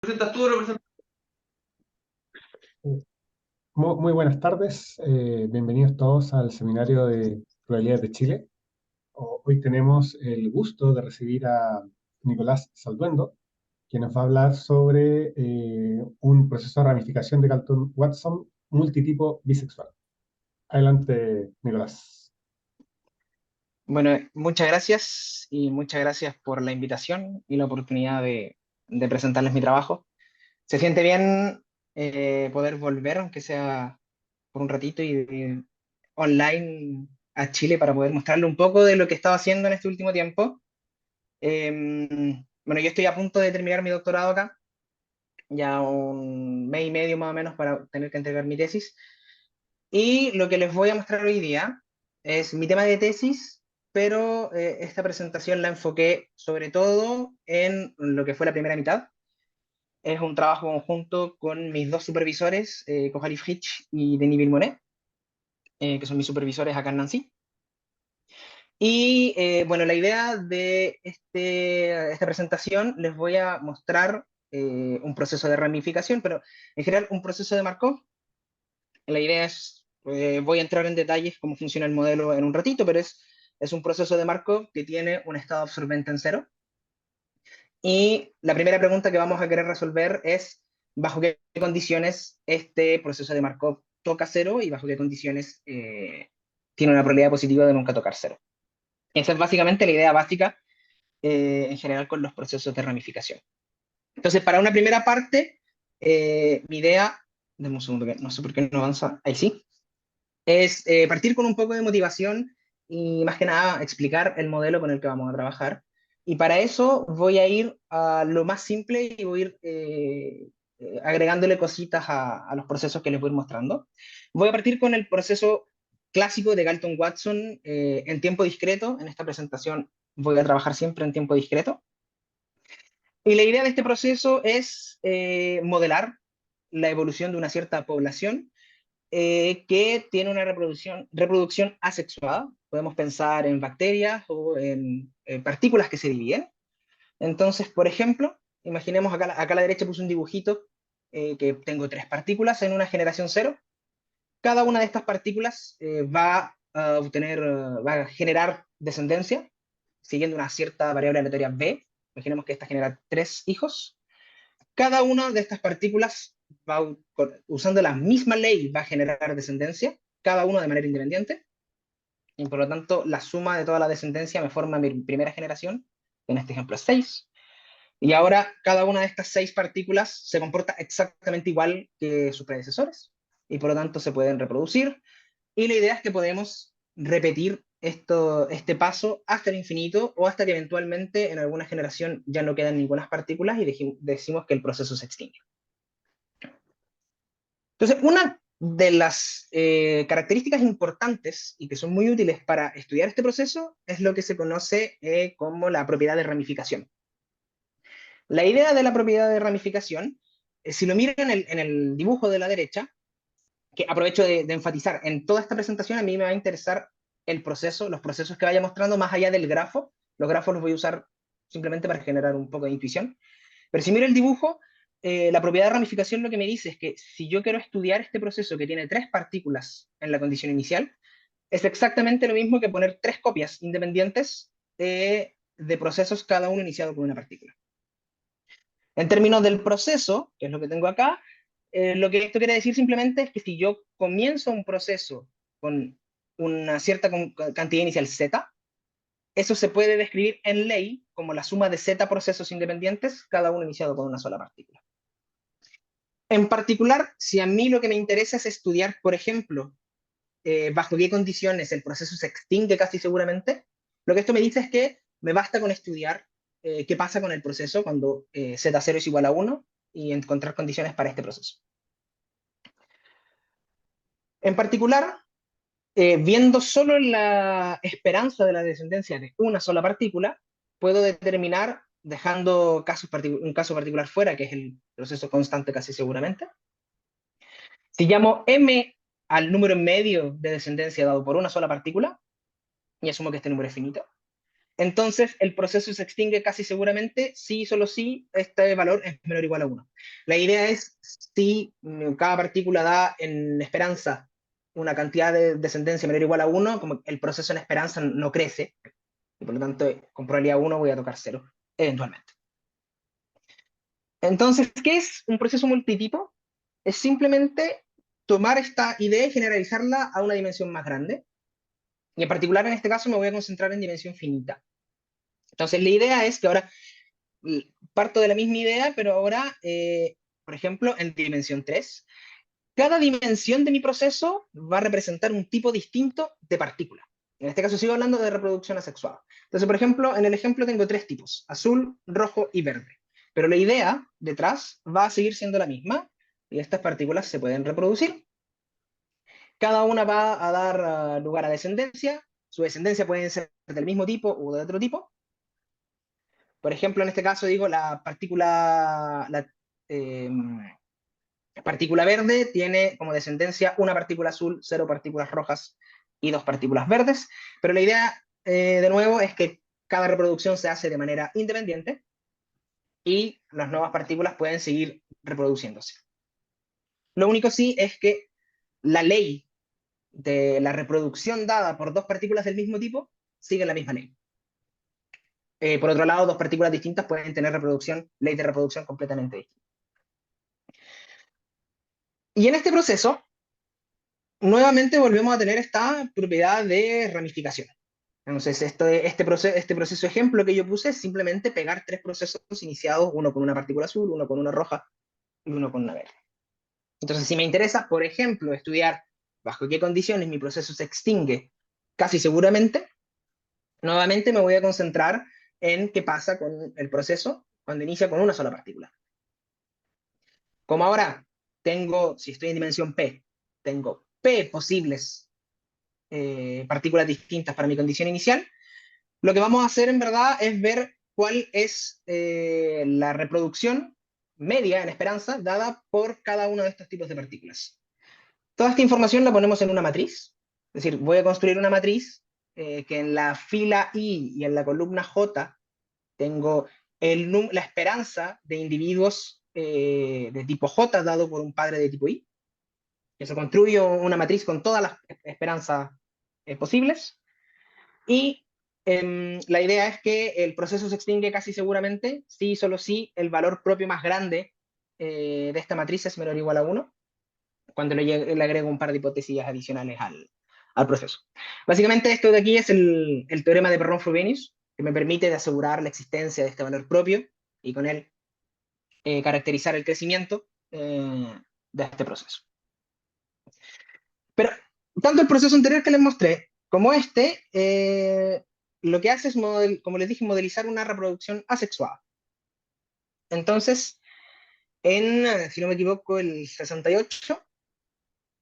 Presentas tú, representas. Muy buenas tardes, bienvenidos todos al seminario de Probabilidades de Chile. Hoy tenemos el gusto de recibir a Nicolás Salduendo, quien nos va a hablar sobre un proceso de ramificación de Galton-Watson multitipo bisexual. Adelante, Nicolás. Bueno, muchas gracias y muchas gracias por la invitación y la oportunidad de presentarles mi trabajo. Se siente bien poder volver, aunque sea por un ratito, y online a Chile para poder mostrarle un poco de lo que he estado haciendo en este último tiempo. Bueno, yo estoy a punto de terminar mi doctorado acá, ya un mes y medio más o menos para tener que entregar mi tesis. Y lo que les voy a mostrar hoy día es mi tema de tesis, pero esta presentación la enfoqué sobre todo en lo que fue la primera mitad. Es un trabajo conjunto con mis dos supervisores, Kohali Fritsch y Denis Vilmonet, que son mis supervisores acá en Nancy. Y bueno, la idea de esta presentación les voy a mostrar un proceso de ramificación, pero en general un proceso de Markov. La idea es, voy a entrar en detalles cómo funciona el modelo en un ratito, pero es un proceso de Markov que tiene un estado absorbente en cero. Y la primera pregunta que vamos a querer resolver es bajo qué condiciones este proceso de Markov toca cero y bajo qué condiciones tiene una probabilidad positiva de nunca tocar cero. Esa es básicamente la idea básica en general con los procesos de ramificación. Entonces, para una primera parte, mi idea, denme un segundo que no sé por qué no avanza, ahí sí, es partir con un poco de motivación y más que nada explicar el modelo con el que vamos a trabajar. Y para eso voy a ir a lo más simple y voy a ir agregándole cositas a los procesos que les voy a ir mostrando. Voy a partir con el proceso clásico de Galton-Watson en tiempo discreto. En esta presentación voy a trabajar siempre en tiempo discreto. Y la idea de este proceso es modelar la evolución de una cierta población que tiene una reproducción asexuada. Podemos pensar en bacterias o en partículas que se dividen. Entonces, por ejemplo, imaginemos acá a la derecha puse un dibujito que tengo tres partículas en una generación cero. Cada una de estas partículas va a generar descendencia siguiendo una cierta variable aleatoria B. Imaginemos que esta genera tres hijos. Cada una de estas partículas usando la misma ley va a generar descendencia, cada uno de manera independiente, y por lo tanto la suma de toda la descendencia me forma mi primera generación, que en este ejemplo es 6, y ahora cada una de estas 6 partículas se comporta exactamente igual que sus predecesores, y por lo tanto se pueden reproducir, y la idea es que podemos repetir este paso hasta el infinito o hasta que eventualmente en alguna generación ya no quedan ninguna partículas y decimos que el proceso se extingue. Entonces, una de las características importantes y que son muy útiles para estudiar este proceso es lo que se conoce como la propiedad de ramificación. La idea de la propiedad de ramificación, si lo miran en el dibujo de la derecha, que aprovecho de enfatizar, en toda esta presentación a mí me va a interesar el proceso, los procesos que vaya mostrando más allá del grafo. Los grafos los voy a usar simplemente para generar un poco de intuición. Pero si miro el dibujo, la propiedad de ramificación lo que me dice es que si yo quiero estudiar este proceso que tiene tres partículas en la condición inicial, es exactamente lo mismo que poner tres copias independientes de procesos, cada uno iniciado por una partícula. En términos del proceso, que es lo que tengo acá, lo que esto quiere decir simplemente es que si yo comienzo un proceso con una cierta cantidad inicial z, eso se puede describir en ley como la suma de z procesos independientes, cada uno iniciado por una sola partícula. En particular, si a mí lo que me interesa es estudiar, por ejemplo, bajo qué condiciones el proceso se extingue casi seguramente, lo que esto me dice es que me basta con estudiar qué pasa con el proceso cuando z0 es igual a 1 y encontrar condiciones para este proceso. En particular, viendo solo la esperanza de la descendencia de una sola partícula, puedo determinar, dejando un caso particular fuera, que es el proceso constante casi seguramente, si llamo m al número medio de descendencia dado por una sola partícula, y asumo que este número es finito, entonces el proceso se extingue casi seguramente si y solo si este valor es menor o igual a 1. La idea es si cada partícula da en esperanza una cantidad de descendencia menor o igual a 1, como el proceso en esperanza no crece, y por lo tanto con probabilidad 1 voy a tocar 0, eventualmente. Entonces, ¿qué es un proceso multitipo? Es simplemente tomar esta idea y generalizarla a una dimensión más grande. Y en particular, en este caso, me voy a concentrar en dimensión finita. Entonces, la idea es que ahora parto de la misma idea, pero ahora, por ejemplo, en dimensión 3, cada dimensión de mi proceso va a representar un tipo distinto de partícula. En este caso sigo hablando de reproducción asexuada. Entonces, por ejemplo, en el ejemplo tengo tres tipos, azul, rojo y verde. Pero la idea detrás va a seguir siendo la misma y estas partículas se pueden reproducir. Cada una va a dar lugar a descendencia. Su descendencia puede ser del mismo tipo o de otro tipo. Por ejemplo, en este caso digo eh, partícula verde tiene como descendencia una partícula azul, cero partículas rojas y dos partículas verdes, pero la idea, de nuevo, es que cada reproducción se hace de manera independiente y las nuevas partículas pueden seguir reproduciéndose. Lo único sí es que la ley de la reproducción dada por dos partículas del mismo tipo sigue la misma ley. Por otro lado, dos partículas distintas pueden tener ley de reproducción completamente distinta. Y en este proceso, nuevamente volvemos a tener esta propiedad de ramificación. Entonces, este proceso ejemplo que yo puse es simplemente pegar tres procesos iniciados, uno con una partícula azul, uno con una roja y uno con una verde. Entonces, si me interesa, por ejemplo, estudiar bajo qué condiciones mi proceso se extingue, casi seguramente, nuevamente me voy a concentrar en qué pasa con el proceso cuando inicia con una sola partícula. Como ahora tengo, si estoy en dimensión P, tengo P posibles partículas distintas para mi condición inicial, lo que vamos a hacer en verdad es ver cuál es la reproducción media en esperanza dada por cada uno de estos tipos de partículas. Toda esta información la ponemos en una matriz, es decir, voy a construir una matriz que en la fila I y en la columna J tengo la esperanza de individuos de tipo J dado por un padre de tipo I. Eso construyo una matriz con todas las esperanzas posibles. Y la idea es que el proceso se extingue casi seguramente si solo si el valor propio más grande de esta matriz es menor o igual a 1, cuando le agrego un par de hipótesis adicionales al proceso. Básicamente esto de aquí es el teorema de Perron-Frobenius, que me permite de asegurar la existencia de este valor propio y con él caracterizar el crecimiento de este proceso. Pero tanto el proceso anterior que les mostré como este, lo que hace es, como les dije, modelizar una reproducción asexuada. Entonces, si no me equivoco, el 68,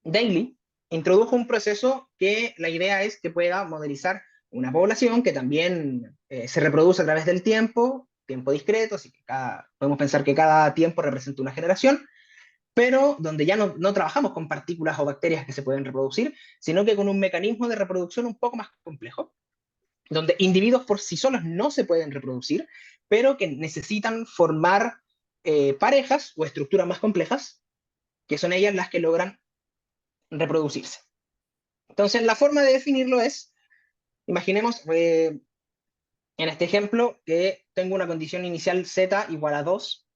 Daly introdujo un proceso que la idea es que pueda modelizar una población que también se reproduce a través del tiempo discreto, así que podemos pensar que cada tiempo representa una generación, pero donde ya no trabajamos con partículas o bacterias que se pueden reproducir, sino que con un mecanismo de reproducción un poco más complejo, donde individuos por sí solos no se pueden reproducir, pero que necesitan formar parejas o estructuras más complejas, que son ellas las que logran reproducirse. Entonces, la forma de definirlo es, imaginemos en este ejemplo que tengo una condición inicial z igual a 2,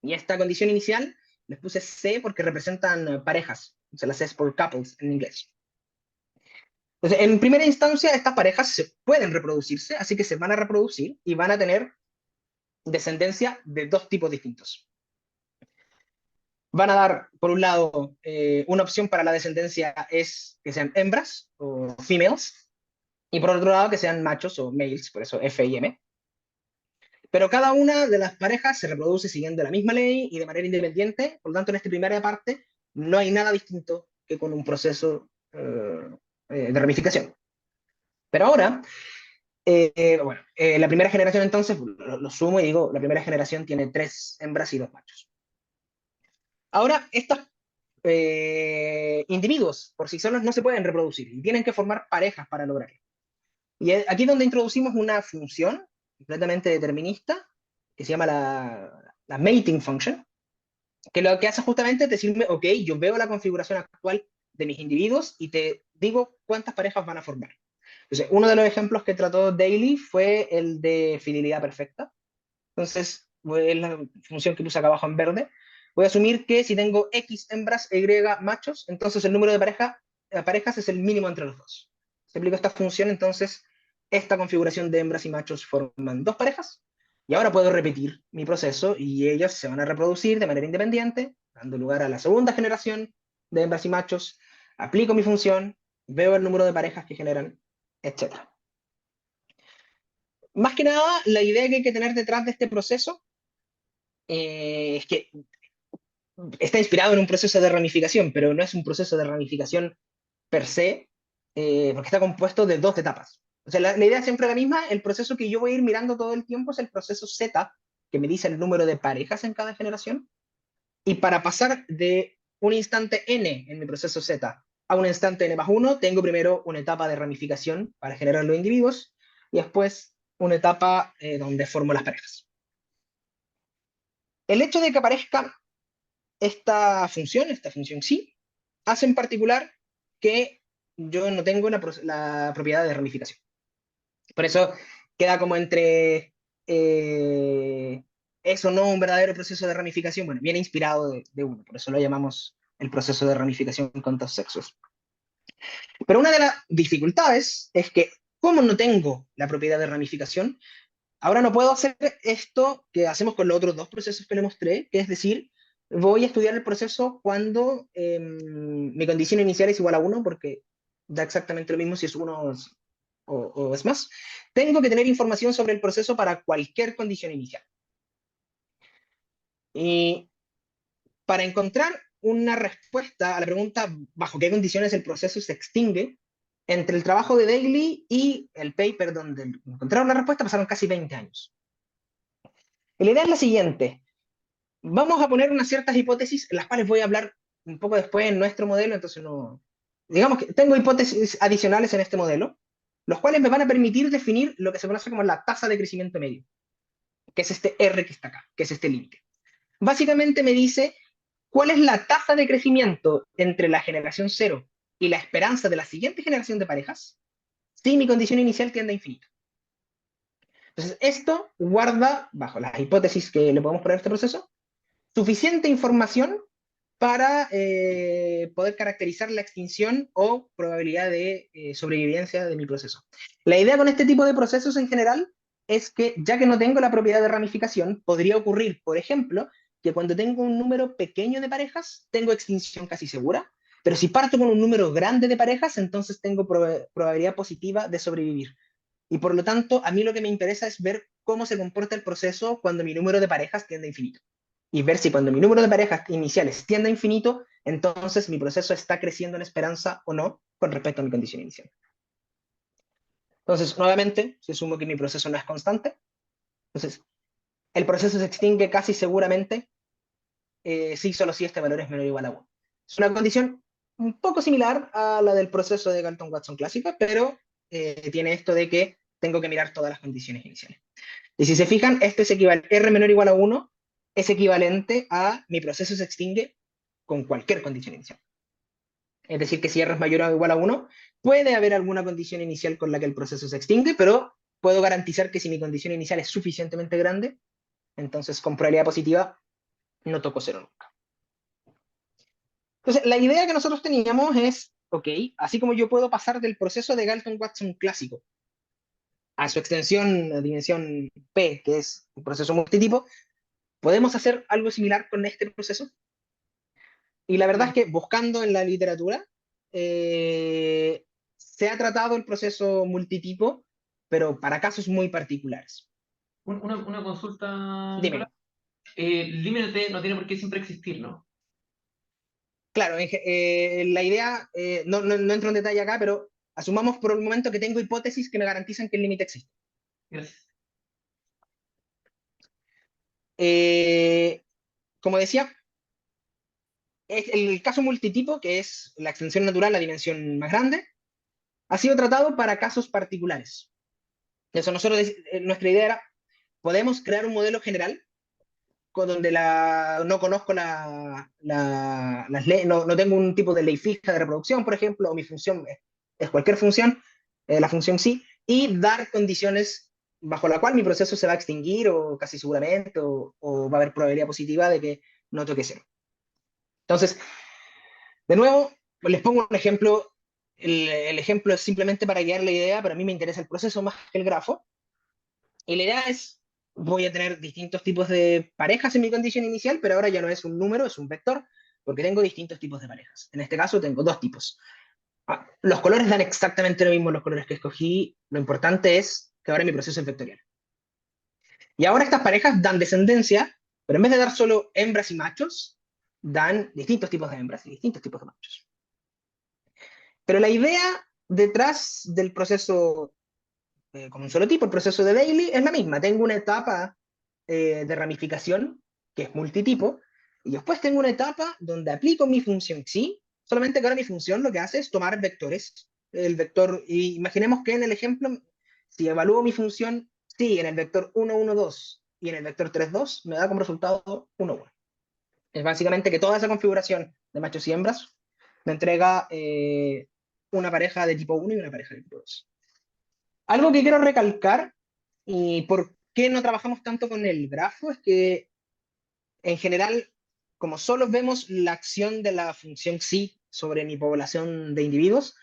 y esta condición inicial les puse C porque representan parejas, se las es por couples en inglés. Entonces, en primera instancia, estas parejas pueden reproducirse, así que se van a reproducir y van a tener descendencia de dos tipos distintos. Van a dar, por un lado, una opción para la descendencia es que sean hembras o females, y por otro lado que sean machos o males, por eso F y M. Pero cada una de las parejas se reproduce siguiendo la misma ley y de manera independiente, por lo tanto en esta primera parte no hay nada distinto que con un proceso de ramificación. Pero ahora, la primera generación entonces, lo sumo y digo, la primera generación tiene 3 hembras y 2 machos. Ahora, estos individuos por sí solos no se pueden reproducir y tienen que formar parejas para lograrlo. Y aquí es donde introducimos una función completamente determinista que se llama la mating function, que lo que hace justamente es decirme, ok, yo veo la configuración actual de mis individuos y te digo cuántas parejas van a formar. Entonces, uno de los ejemplos que trató Daly fue el de fidelidad perfecta. Entonces, es la función que puse acá abajo en verde. Voy a asumir que si tengo X hembras e Y machos, entonces el número de parejas es el mínimo entre los dos. Si aplico esta función, entonces esta configuración de hembras y machos forman dos parejas. Y ahora puedo repetir mi proceso y ellos se van a reproducir de manera independiente, dando lugar a la segunda generación de hembras y machos. Aplico mi función, veo el número de parejas que generan, etc. Más que nada, la idea que hay que tener detrás de este proceso es que está inspirado en un proceso de ramificación, pero no es un proceso de ramificación per se, porque está compuesto de dos etapas. O sea, la idea es siempre la misma, el proceso que yo voy a ir mirando todo el tiempo es el proceso Z, que me dice el número de parejas en cada generación, y para pasar de un instante n en mi proceso Z a un instante n más 1, tengo primero una etapa de ramificación para generar los individuos, y después una etapa donde formo las parejas. El hecho de que aparezca esta función sí, hace en particular que yo no tengo la propiedad de ramificación. Por eso queda como entre eso no un verdadero proceso de ramificación, bueno, viene inspirado de uno, por eso lo llamamos el proceso de ramificación con dos sexos. Pero una de las dificultades es que como no tengo la propiedad de ramificación, ahora no puedo hacer esto que hacemos con los otros dos procesos que le mostré, que es decir, voy a estudiar el proceso cuando mi condición inicial es igual a 1, porque da exactamente lo mismo si es 1 o es más. Tengo que tener información sobre el proceso para cualquier condición inicial. Y para encontrar una respuesta a la pregunta bajo qué condiciones el proceso se extingue, entre el trabajo de Daly y el paper donde encontraron la respuesta pasaron casi 20 años. Y la idea es la siguiente. Vamos a poner unas ciertas hipótesis, las cuales voy a hablar un poco después en nuestro modelo, entonces no... Digamos que tengo hipótesis adicionales en este modelo, los cuales me van a permitir definir lo que se conoce como la tasa de crecimiento medio, que es este R que está acá, que es este límite. Básicamente me dice cuál es la tasa de crecimiento entre la generación cero y la esperanza de la siguiente generación de parejas si mi condición inicial tiende a infinito. Entonces, esto guarda, bajo las hipótesis que le podemos poner a este proceso, suficiente información para poder caracterizar la extinción o probabilidad de sobrevivencia de mi proceso. La idea con este tipo de procesos en general es que, ya que no tengo la propiedad de ramificación, podría ocurrir, por ejemplo, que cuando tengo un número pequeño de parejas, tengo extinción casi segura, pero si parto con un número grande de parejas, entonces tengo probabilidad positiva de sobrevivir. Y por lo tanto, a mí lo que me interesa es ver cómo se comporta el proceso cuando mi número de parejas tiende a infinito y ver si cuando mi número de parejas iniciales tiende a infinito, entonces mi proceso está creciendo en esperanza o no con respecto a mi condición inicial. Entonces, nuevamente, si asumo que mi proceso no es constante, entonces el proceso se extingue casi seguramente si solo si este valor es menor o igual a 1. Es una condición un poco similar a la del proceso de Galton-Watson clásica, pero tiene esto de que tengo que mirar todas las condiciones iniciales. Y si se fijan, este es equivalente, R menor o igual a 1 es equivalente a mi proceso se extingue con cualquier condición inicial. Es decir, que si R es mayor o igual a 1, puede haber alguna condición inicial con la que el proceso se extingue, pero puedo garantizar que si mi condición inicial es suficientemente grande, entonces con probabilidad positiva no toco cero nunca. Entonces, la idea que nosotros teníamos es, ok, así como yo puedo pasar del proceso de Galton-Watson clásico a su extensión a dimensión P, que es un proceso multitipo, ¿podemos hacer algo similar con este proceso? Y la verdad es Mm. que buscando en la literatura, se ha tratado el proceso multitipo, pero para casos muy particulares. Una consulta, Nicolás. Dime. El límite no tiene por qué siempre existir, ¿no? Claro, la idea, no entro en detalle acá, pero asumamos por el momento que tengo hipótesis que me garantizan que el límite existe. Gracias. Eh, como decía, es el caso multitipo, que es la extensión natural, la dimensión más grande, ha sido tratado para casos particulares. Eso nosotros, nuestra idea era, podemos crear un modelo general con donde no conozco las leyes, no tengo un tipo de ley fija de reproducción, por ejemplo, o mi función es cualquier función, la función sí, y dar condiciones bajo la cual mi proceso se va a extinguir o casi seguramente, o va a haber probabilidad positiva de que no toque cero. Entonces, de nuevo, les pongo un ejemplo. El ejemplo es simplemente para guiar la idea, pero a mí me interesa el proceso más que el grafo. Y la idea es, voy a tener distintos tipos de parejas en mi condición inicial, pero ahora ya no es un número, es un vector, porque tengo distintos tipos de parejas. En este caso tengo dos tipos. Los colores dan exactamente lo mismo los colores que escogí. Lo importante es que ahora mi proceso es vectorial. Y ahora estas parejas dan descendencia, pero en vez de dar solo hembras y machos, dan distintos tipos de hembras y distintos tipos de machos. Pero la idea detrás del proceso con un solo tipo, el proceso de Bailey, es la misma. Tengo una etapa de ramificación, que es multitipo, y después tengo una etapa donde aplico mi función sí, solamente que ahora mi función lo que hace es tomar vectores. El vector, y imaginemos que en el ejemplo, si evalúo mi función sí en el vector 1, 1, 2 y en el vector 3, 2, me da como resultado 1, 1. Es básicamente que toda esa configuración de machos y hembras me entrega una pareja de tipo 1 y una pareja de tipo 2. Algo que quiero recalcar y por qué no trabajamos tanto con el grafo es que en general, como solo vemos la acción de la función sí sobre mi población de individuos,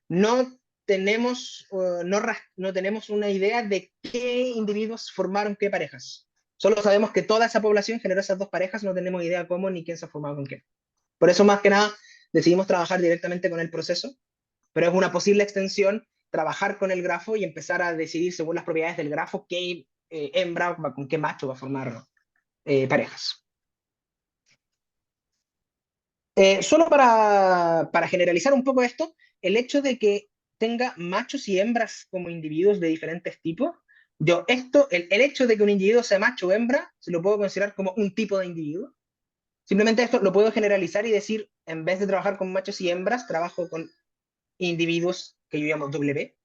no tenemos, no tenemos una idea de qué individuos formaron qué parejas. Solo sabemos que toda esa población generó esas dos parejas, no tenemos idea cómo ni quién se ha formado con quién. Por eso, más que nada, decidimos trabajar directamente con el proceso, pero es una posible extensión trabajar con el grafo y empezar a decidir según las propiedades del grafo qué hembra con qué macho va a formar parejas. Solo para generalizar un poco esto, el hecho de que tenga machos y hembras como individuos de diferentes tipos, el hecho de que un individuo sea macho o hembra, se lo puedo considerar como un tipo de individuo. Simplemente esto lo puedo generalizar y decir, en vez de trabajar con machos y hembras, trabajo con individuos que yo llamo W.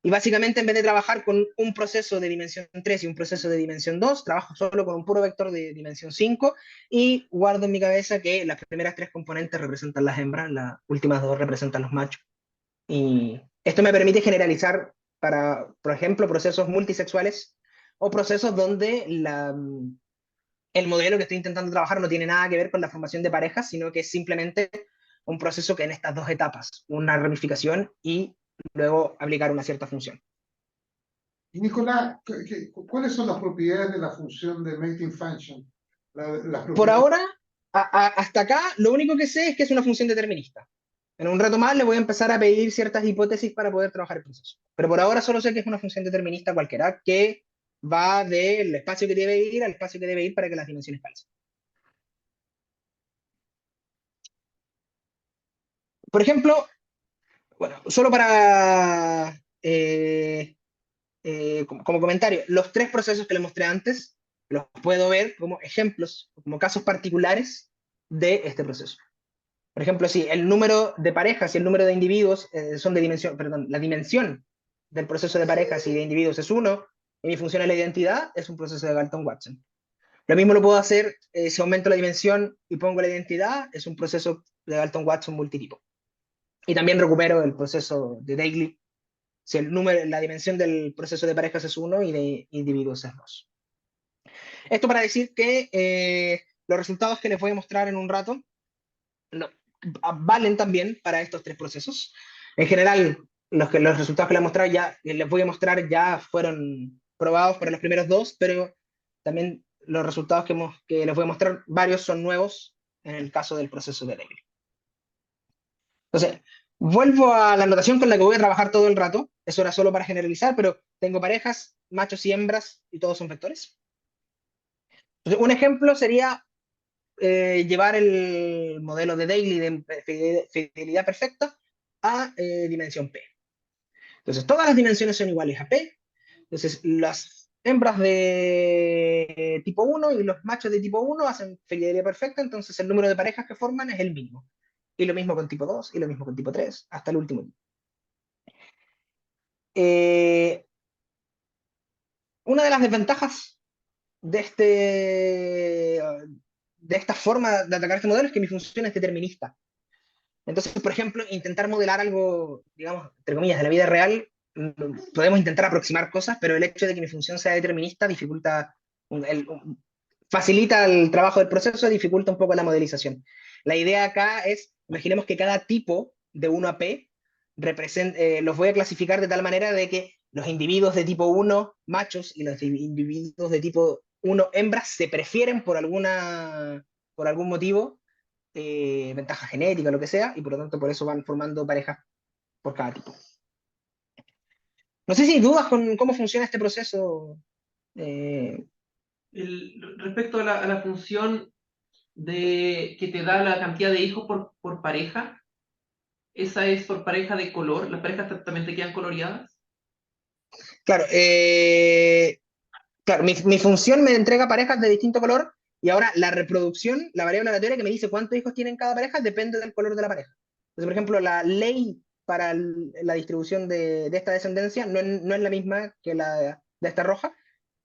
Y básicamente, en vez de trabajar con un proceso de dimensión 3 y un proceso de dimensión 2, trabajo solo con un puro vector de dimensión 5 y guardo en mi cabeza que las primeras tres componentes representan las hembras, las últimas dos representan los machos. Y esto me permite generalizar para, por ejemplo, procesos multisexuales o procesos donde el modelo que estoy intentando trabajar no tiene nada que ver con la formación de parejas, sino que es simplemente un proceso que en estas dos etapas, una ramificación y luego aplicar una cierta función. Y Nicolás, ¿cuáles son las propiedades de la función de mating function? Por ahora, hasta acá, lo único que sé es que es una función determinista. En un rato más le voy a empezar a pedir ciertas hipótesis para poder trabajar el proceso. Pero por ahora solo sé que es una función determinista cualquiera que va del espacio que debe ir al espacio que debe ir para que las dimensiones calcen. Por ejemplo, bueno, solo para como comentario, los tres procesos que les mostré antes los puedo ver como ejemplos, como casos particulares de este proceso. Por ejemplo, si el número de parejas y el número de individuos son de dimensión, perdón, la dimensión del proceso de parejas y de individuos es 1, y mi función es la identidad, es un proceso de Galton-Watson. Lo mismo lo puedo hacer si aumento la dimensión y pongo la identidad, es un proceso de Galton-Watson multitipo. Y también recupero el proceso de Daily, si la dimensión del proceso de parejas es 1 y de individuos es 2. Esto para decir que los resultados que les voy a mostrar en un rato valen también para estos tres procesos. En general, los resultados que les voy a mostrar ya fueron probados para los primeros dos, pero también los resultados que les voy a mostrar, varios son nuevos en el caso del proceso de Daily. Entonces, vuelvo a la notación con la que voy a trabajar todo el rato. Eso era solo para generalizar, pero tengo parejas, machos y hembras, y todos son vectores. Entonces, un ejemplo sería llevar el modelo de Daily de fidelidad perfecta a dimensión P. Entonces, todas las dimensiones son iguales a P. Entonces, las hembras de tipo 1 y los machos de tipo 1 hacen fidelidad perfecta, entonces el número de parejas que forman es el mismo. Y lo mismo con tipo 2, y lo mismo con tipo 3, hasta el último tipo. Una de las desventajas de, de esta forma de atacar este modelo es que mi función es determinista. Entonces, por ejemplo, intentar modelar algo, digamos, entre comillas, de la vida real, podemos intentar aproximar cosas, pero el hecho de que mi función sea determinista dificulta, facilita el trabajo del proceso, dificulta un poco la modelización. La idea acá es, imaginemos que cada tipo de 1 a P los voy a clasificar de tal manera de que los individuos de tipo 1 machos y los individuos de tipo 1 hembras se prefieren por algún motivo, ventaja genética, lo que sea, y por lo tanto por eso van formando parejas por cada tipo. No sé si hay dudas con cómo funciona este proceso. Respecto a la función que te da la cantidad de hijos por pareja, esa es por pareja de color, las parejas también te quedan coloreadas. Claro, claro, mi función me entrega parejas de distinto color y ahora la reproducción, la variable aleatoria que me dice cuántos hijos tienen cada pareja, depende del color de la pareja. Entonces, por ejemplo, la ley para la distribución de esta descendencia no es la misma que la de esta roja,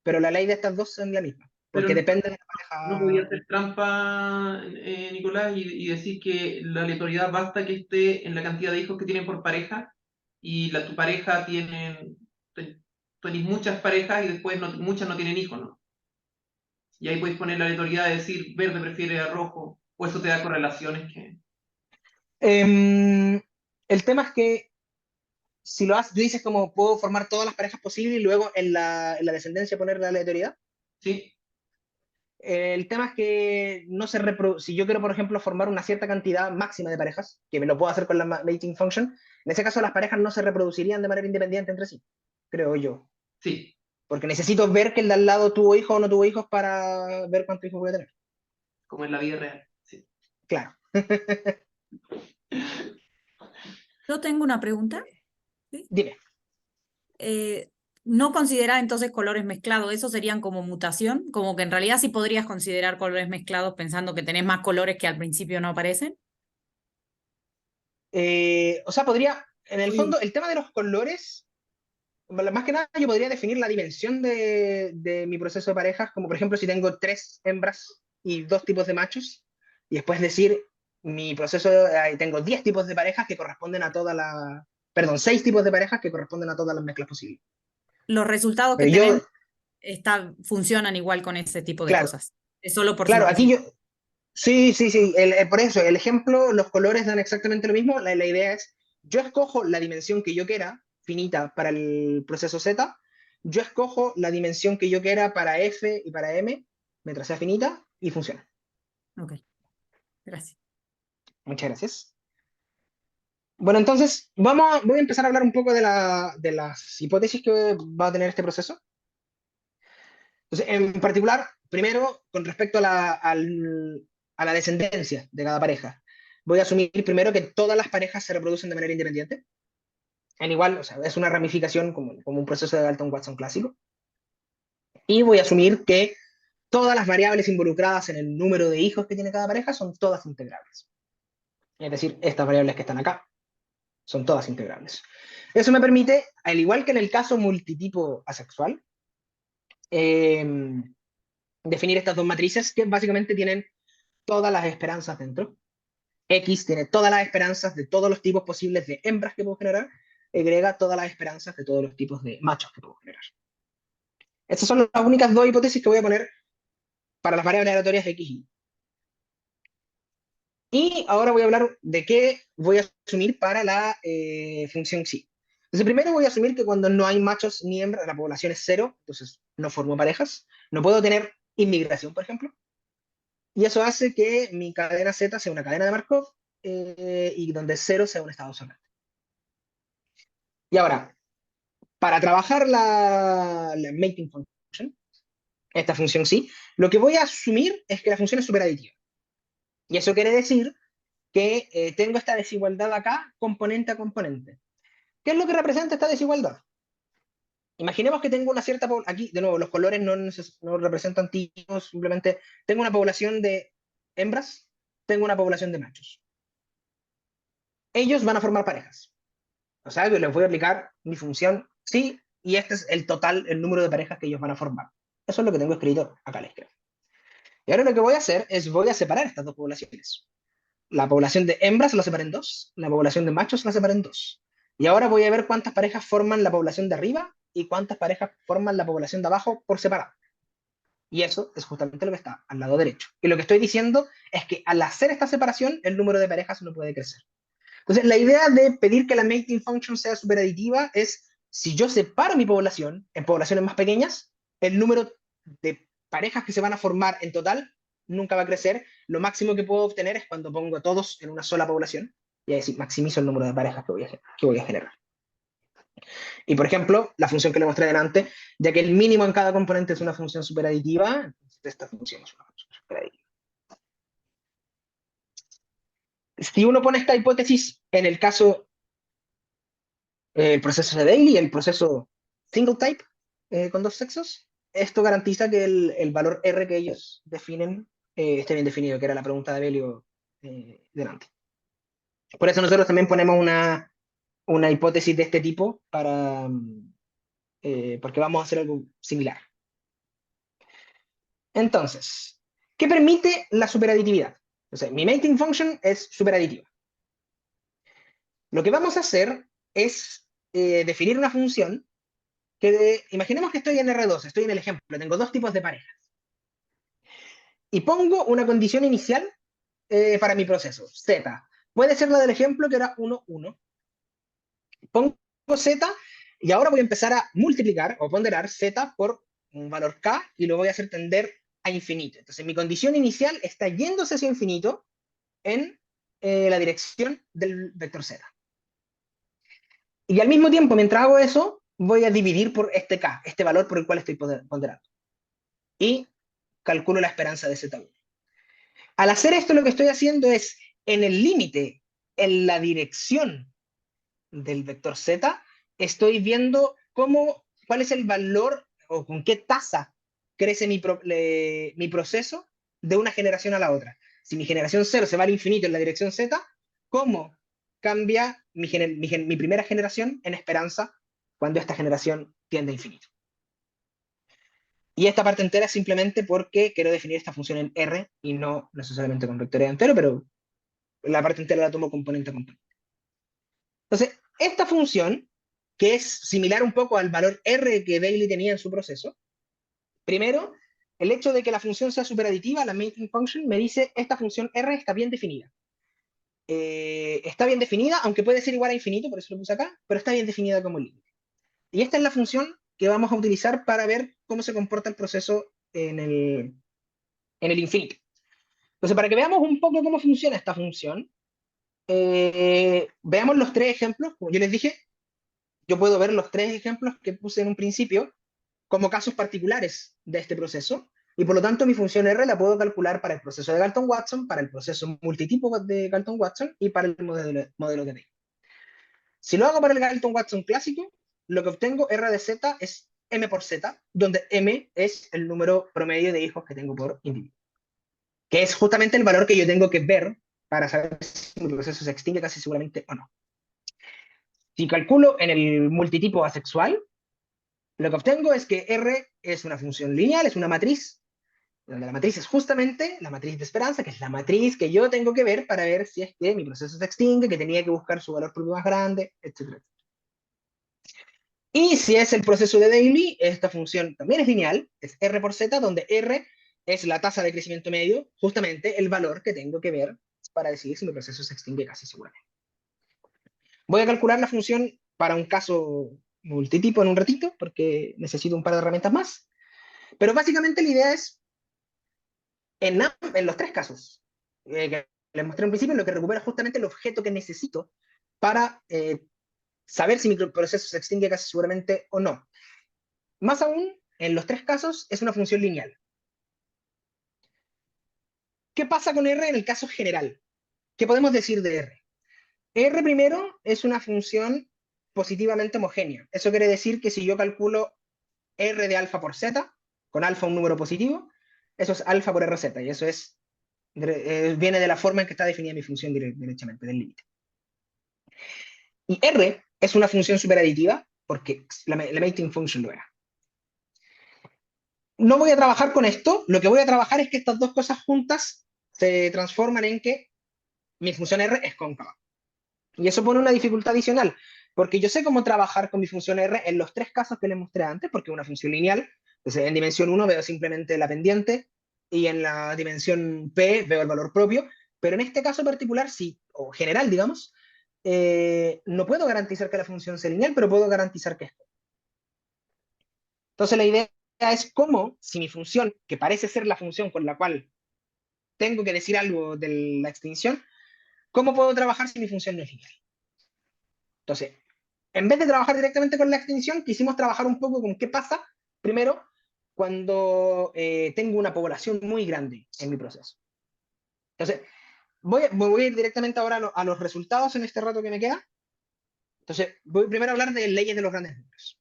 pero la ley de estas dos es la misma, Pero porque depende de la no podía pareja. hacer trampa, Nicolás, y decir que la aleatoriedad basta que esté en la cantidad de hijos que tienen por pareja, y tu pareja tenés muchas parejas y después muchas no tienen hijos, ¿no? Y ahí podéis poner la aleatoriedad de decir verde prefiere a rojo, o eso te da correlaciones que... El tema es que si lo haces, tú dices como puedo formar todas las parejas posibles y luego en la descendencia poner la aleatoriedad. Sí, El tema es que no se reproduce. Si yo quiero, por ejemplo, formar una cierta cantidad máxima de parejas, que me lo puedo hacer con la mating function, en ese caso las parejas no se reproducirían de manera independiente entre sí, creo yo. sí, Porque necesito ver que el de al lado tuvo hijos o no tuvo hijos para ver cuántos hijos voy a tener. como en la vida real. Sí. Claro. Yo tengo una pregunta. ¿Sí? Dime. No considerar entonces colores mezclados, ¿eso serían como mutación? Como que en realidad sí podrías considerar colores mezclados pensando que tenés más colores que al principio no aparecen. O sea, podría, en el Uy. fondo, el tema de los colores, más que nada yo podría definir la dimensión de mi proceso de parejas, como por ejemplo si tengo 3 hembras y 2 tipos de machos, y después decir, mi proceso, tengo 10 tipos de parejas que corresponden a todas las, perdón, 6 tipos de parejas que corresponden a todas las mezclas posibles. Los resultados que Pero yo, tenés funcionan igual con ese tipo de claro, cosas. Es solo por claro, aquí simplificar. yo, sí, sí, sí, por eso, el ejemplo, los colores dan exactamente lo mismo, la idea es, yo escojo la dimensión que yo quiera, finita para el proceso Z, yo escojo la dimensión que yo quiera para F y para M, mientras sea finita, y funciona. Ok, gracias. Muchas gracias. Bueno, entonces, voy a empezar a hablar un poco de las hipótesis que va a tener este proceso. Entonces, en particular, primero, con respecto a la descendencia de cada pareja, voy a asumir primero que todas las parejas se reproducen de manera independiente. En igual, o sea, es una ramificación como un proceso de Dalton-Watson clásico. Y voy a asumir que todas las variables involucradas en el número de hijos que tiene cada pareja son todas integrables. Es decir, estas variables que están acá son todas integrables. Eso me permite, al igual que en el caso multitipo asexual, definir estas dos matrices que básicamente tienen todas las esperanzas dentro. X tiene todas las esperanzas de todos los tipos posibles de hembras que puedo generar, y todas las esperanzas de todos los tipos de machos que puedo generar. Estas son las únicas dos hipótesis que voy a poner para las variables aleatorias X y Y. Y ahora voy a hablar de qué voy a asumir para la función Xi. Entonces, primero voy a asumir que cuando no hay machos ni hembras, la población es cero, entonces no formo parejas. No puedo tener inmigración, por ejemplo. Y eso hace que mi cadena Z sea una cadena de Markov y donde cero sea un estado sonante. Y ahora, para trabajar la mating function, esta función sí, lo que voy a asumir es que la función es superaditiva. Y eso quiere decir que tengo esta desigualdad acá, componente a componente. ¿Qué es lo que representa esta desigualdad? Imaginemos que tengo una cierta población, aquí de nuevo los colores no representan tipos, simplemente tengo una población de hembras, tengo una población de machos. Ellos van a formar parejas. O sea, que les voy a aplicar mi función Sí, y este es el total, el número de parejas que ellos van a formar. Eso es lo que tengo escrito acá a la izquierda. Y ahora lo que voy a hacer es voy a separar estas dos poblaciones. La población de hembras la separé en dos, la población de machos la separé en dos. Y ahora voy a ver cuántas parejas forman la población de arriba y cuántas parejas forman la población de abajo por separado. Y eso es justamente lo que está al lado derecho. Y lo que estoy diciendo es que al hacer esta separación, el número de parejas no puede crecer. Entonces, la idea de pedir que la mating function sea superaditiva es, si yo separo mi población en poblaciones más pequeñas, el número de parejas que se van a formar en total nunca va a crecer. Lo máximo que puedo obtener es cuando pongo a todos en una sola población, y así maximizo el número de parejas que voy a generar. Y por ejemplo, la función que le mostré delante, ya que el mínimo en cada componente es una función superaditiva, esta función es una función superaditiva. Si uno pone esta hipótesis en el caso, el proceso de Daily, el proceso single type, con dos sexos, esto garantiza que el valor R que ellos definen esté bien definido, que era la pregunta de Belio delante. Por eso nosotros también ponemos una hipótesis de este tipo para, porque vamos a hacer algo similar. Entonces, ¿qué permite la superaditividad? Entonces, mi mating function es superaditiva. Lo que vamos a hacer es definir una función que, imaginemos que estoy en R2, estoy en el ejemplo, tengo dos tipos de parejas. Y pongo una condición inicial para mi proceso, Z. Puede ser la del ejemplo que era 1, 1. Pongo Z y ahora voy a empezar a multiplicar o ponderar Z por un valor K y lo voy a hacer tender a infinito. Entonces mi condición inicial está yéndose hacia infinito en la dirección del vector Z. Y al mismo tiempo, mientras hago eso, voy a dividir por este K, este valor por el cual estoy ponderando. Y calculo la esperanza de Z1. Al hacer esto, lo que estoy haciendo es, en el límite, en la dirección del vector Z, estoy viendo cuál es el valor o con qué tasa crece mi proceso de una generación a la otra. Si mi generación 0 se va al infinito en la dirección Z, ¿cómo cambia mi primera generación en esperanza cuando esta generación tiende a infinito? Y esta parte entera es simplemente porque quiero definir esta función en R y no necesariamente con vectorial entero, pero la parte entera la tomo componente a componente. Entonces, esta función, que es similar un poco al valor R que Daily tenía en su proceso, primero, el hecho de que la función sea superaditiva, la mating function, me dice esta función R está bien definida. Está bien definida, aunque puede ser igual a infinito, por eso lo puse acá, pero está bien definida como límite. Y esta es la función que vamos a utilizar para ver cómo se comporta el proceso en el infinito. Entonces, para que veamos un poco cómo funciona esta función, veamos los tres ejemplos. Como yo les dije, yo puedo ver los tres ejemplos que puse en un principio como casos particulares de este proceso, y por lo tanto mi función R la puedo calcular para el proceso de Galton-Watson, para el proceso multitipo de Galton-Watson y para el modelo de Day. Si lo hago para el Galton-Watson clásico, lo que obtengo R de Z es M por Z, donde M es el número promedio de hijos que tengo por individuo, que es justamente el valor que yo tengo que ver para saber si mi proceso se extingue casi seguramente o no. Si calculo en el multitipo asexual, lo que obtengo es que R es una función lineal, es una matriz, donde la matriz es justamente la matriz de esperanza, que es la matriz que yo tengo que ver para ver si es que mi proceso se extingue, que tenía que buscar su valor propio más grande, etc. Y si es el proceso de Daily, esta función también es lineal, es R por Z, donde R es la tasa de crecimiento medio, justamente el valor que tengo que ver para decidir si mi proceso se extingue casi seguramente. Voy a calcular la función para un caso multitipo en un ratito, porque necesito un par de herramientas más. Pero básicamente la idea es, en los tres casos que les mostré en principio, lo que recupera justamente el objeto que necesito para saber si mi proceso se extingue casi seguramente o no. Más aún, en los tres casos es una función lineal. ¿Qué pasa con R en el caso general? ¿Qué podemos decir de R? R primero es una función positivamente homogénea. Eso quiere decir que si yo calculo R de alfa por Z, con alfa un número positivo, eso es alfa por RZ, y eso es, viene de la forma en que está definida mi función derechamente, del límite. Y R es una función superaditiva, porque la mating function lo era. No voy a trabajar con esto, lo que voy a trabajar es que estas dos cosas juntas se transforman en que mi función R es cóncava. Y eso pone una dificultad adicional, porque yo sé cómo trabajar con mi función R en los tres casos que les mostré antes, porque es una función lineal. Entonces, en dimensión 1 veo simplemente la pendiente, y en la dimensión P veo el valor propio, pero en este caso particular, sí, o general, digamos, no puedo garantizar que la función sea lineal, pero puedo garantizar que es. Entonces, la idea es cómo, si mi función, que parece ser la función con la cual tengo que decir algo de la extinción, ¿cómo puedo trabajar si mi función no es lineal? Entonces, en vez de trabajar directamente con la extinción, quisimos trabajar un poco con qué pasa, primero, cuando tengo una población muy grande en mi proceso. Entonces, voy a ir directamente ahora a los resultados en este rato que me queda. Entonces, voy primero a hablar de leyes de los grandes números.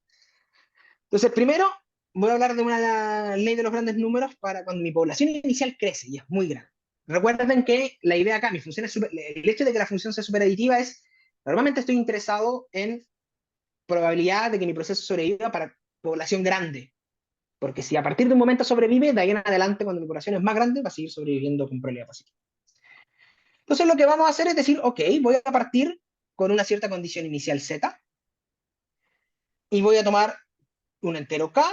Entonces, primero, voy a hablar de una ley de los grandes números para cuando mi población inicial crece y es muy grande. Recuerden que la idea acá, mi función es el hecho de que la función sea superaditiva es, normalmente estoy interesado en probabilidad de que mi proceso sobreviva para población grande. Porque si a partir de un momento sobrevive, de ahí en adelante, cuando mi población es más grande, va a seguir sobreviviendo con probabilidad positiva. Entonces lo que vamos a hacer es decir, ok, voy a partir con una cierta condición inicial z, y voy a tomar un entero k,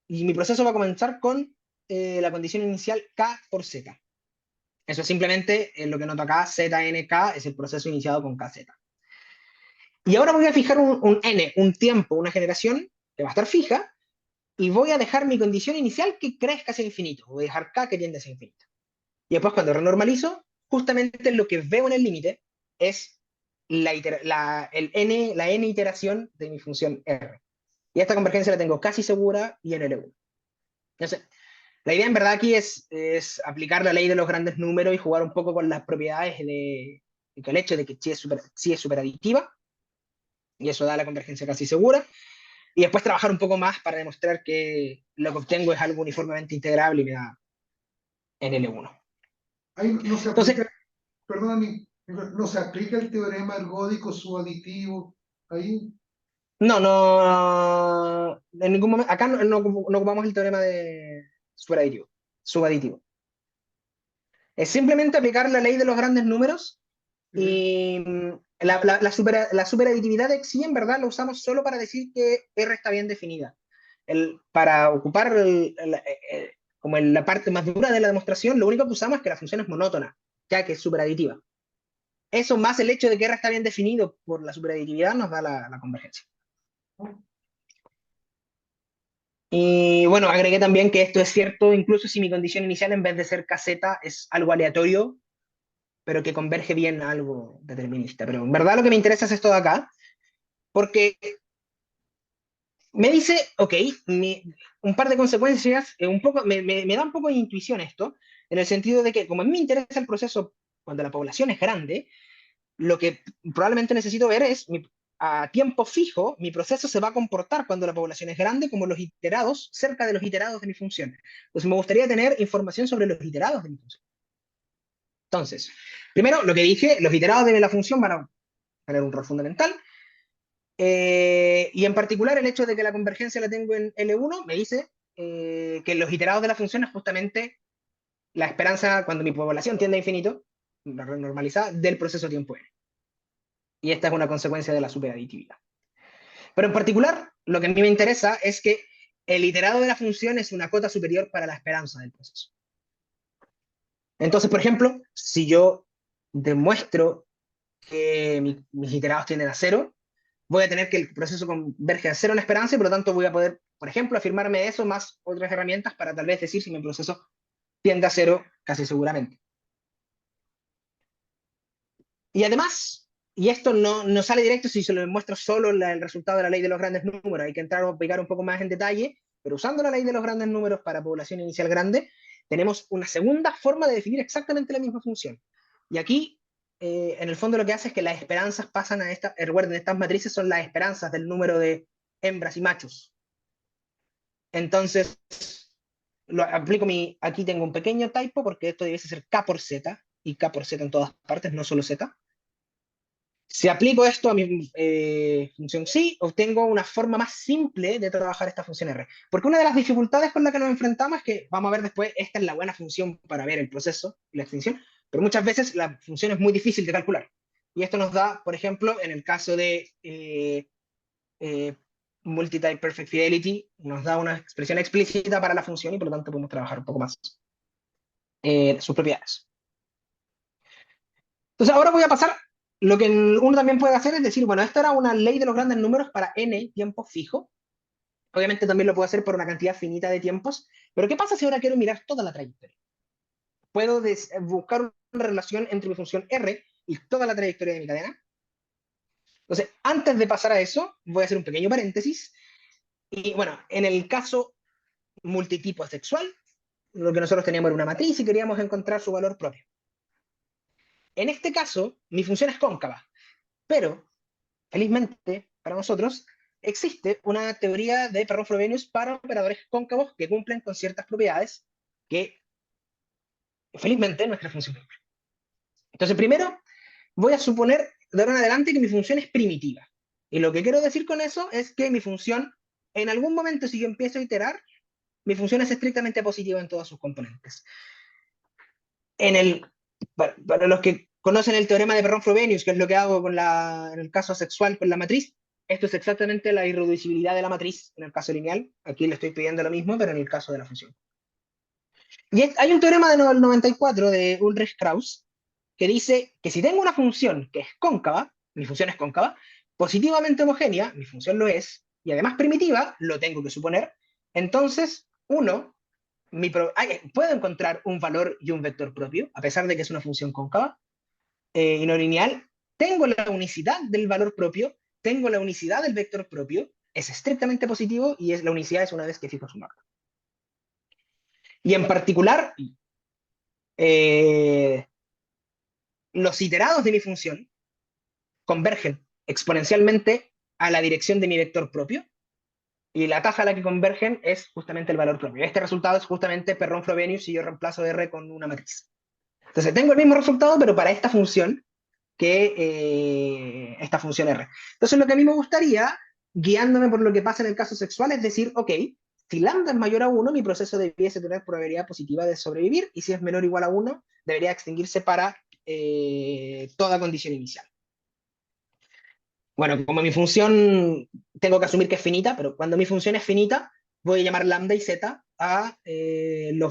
y mi proceso va a comenzar con la condición inicial k por z. Eso es simplemente lo que noto acá, znk es el proceso iniciado con kz. Y ahora voy a fijar un n, un tiempo, una generación, que va a estar fija, y voy a dejar mi condición inicial que crezca hacia infinito. Voy a dejar k que tiende hacia infinito. Y después cuando renormalizo, justamente lo que veo en el límite es la n iteración de mi función R. Y esta convergencia la tengo casi segura y en L1. Entonces, la idea en verdad aquí es aplicar la ley de los grandes números y jugar un poco con las propiedades de el hecho de que sí es superaditiva, y eso da la convergencia casi segura. Y después trabajar un poco más para demostrar que lo que obtengo es algo uniformemente integrable y me da en L1. Ahí no se Entonces, aplica, perdón, no se aplica el teorema ergódico subaditivo ahí. no, en ningún momento, acá no ocupamos el teorema de subaditivo. Es simplemente aplicar la ley de los grandes números, y la superaditividad de Xi en verdad lo usamos solo para decir que R está bien definida. Para ocupar como en la parte más dura de la demostración, lo único que usamos es que la función es monótona, ya que es superaditiva. Eso más el hecho de que R está bien definido por la superaditividad nos da la convergencia. Y bueno, agregué también que esto es cierto incluso si mi condición inicial en vez de ser kz es algo aleatorio, pero que converge bien a algo determinista. Pero en verdad lo que me interesa es esto de acá, porque me dice, ok, un par de consecuencias, me da un poco de intuición esto, en el sentido de que como a mí me interesa el proceso cuando la población es grande, lo que probablemente necesito ver es, a tiempo fijo, mi proceso se va a comportar cuando la población es grande como los iterados, cerca de los iterados de mi función. Entonces me gustaría tener información sobre los iterados de mi función. Entonces, primero, lo que dije, los iterados de la función van a tener un rol fundamental, y en particular el hecho de que la convergencia la tengo en L1 me dice que los iterados de la función es justamente la esperanza cuando mi población tiende a infinito, la red normalizada, del proceso tiempo n. Y esta es una consecuencia de la superaditividad. Pero en particular, lo que a mí me interesa es que el iterado de la función es una cota superior para la esperanza del proceso. Entonces, por ejemplo, si yo demuestro que mis iterados tienden a cero, voy a tener que el proceso converge a cero en esperanza, y por lo tanto voy a poder, por ejemplo, afirmarme eso más otras herramientas para tal vez decir si mi proceso tiende a cero casi seguramente. Y además, y esto no sale directo si se lo demuestro solo el resultado de la ley de los grandes números, hay que entrar a explicar un poco más en detalle, pero usando la ley de los grandes números para población inicial grande, tenemos una segunda forma de definir exactamente la misma función. Y aquí, en el fondo lo que hace es que las esperanzas pasan a recuerden, estas matrices son las esperanzas del número de hembras y machos. Entonces, aquí tengo un pequeño typo porque esto debiese ser k por z, y k por z en todas partes, no solo z. Si aplico esto a mi función psi, obtengo una forma más simple de trabajar esta función R. Porque una de las dificultades con la que nos enfrentamos es que, vamos a ver después, esta es la buena función para ver el proceso y la extinción, pero muchas veces la función es muy difícil de calcular. Y esto nos da, por ejemplo, en el caso de multi-type perfect fidelity, nos da una expresión explícita para la función y por lo tanto podemos trabajar un poco más sus propiedades. Entonces ahora voy a pasar, lo que uno también puede hacer es decir, bueno, esta era una ley de los grandes números para n tiempos fijos. Obviamente también lo puedo hacer por una cantidad finita de tiempos, pero ¿qué pasa si ahora quiero mirar toda la trayectoria? Puedo buscar una relación entre mi función R y toda la trayectoria de mi cadena. Entonces, antes de pasar a eso, voy a hacer un pequeño paréntesis. Y bueno, en el caso multitipo sexual, lo que nosotros teníamos era una matriz y queríamos encontrar su valor propio. En este caso, mi función es cóncava, pero felizmente para nosotros existe una teoría de Perron-Frobenius para operadores cóncavos que cumplen con ciertas propiedades que felizmente nuestra función cumple. Entonces, primero voy a suponer de ahora en adelante que mi función es primitiva. Y lo que quiero decir con eso es que mi función, en algún momento, si yo empiezo a iterar, mi función es estrictamente positiva en todos sus componentes. Para los que conocen el teorema de Perron-Frobenius, que es lo que hago en el caso sexual con la matriz, esto es exactamente la irreducibilidad de la matriz en el caso lineal. Aquí le estoy pidiendo lo mismo, pero en el caso de la función. Y hay un teorema del 94 de Ulrich Krauss que dice que si tengo una función que es cóncava, mi función es cóncava, positivamente homogénea, mi función lo es, y además primitiva, lo tengo que suponer, entonces, puedo encontrar un valor y un vector propio, a pesar de que es una función cóncava y no lineal, tengo la unicidad del valor propio, tengo la unicidad del vector propio, es estrictamente positivo y la unicidad es una vez que fijo su norma. Y en particular, los iterados de mi función convergen exponencialmente a la dirección de mi vector propio, y la tasa a la que convergen es justamente el valor propio. Este resultado es justamente Perron-Frobenius si yo reemplazo R con una matriz. Entonces tengo el mismo resultado, pero para esta función que esta función R. Entonces lo que a mí me gustaría, guiándome por lo que pasa en el caso sexual, es decir, ok, si lambda es mayor a 1, mi proceso debiese tener probabilidad positiva de sobrevivir, y si es menor o igual a 1, debería extinguirse para toda condición inicial. Bueno, como mi función tengo que asumir que es finita, pero cuando mi función es finita, voy a llamar lambda y z a el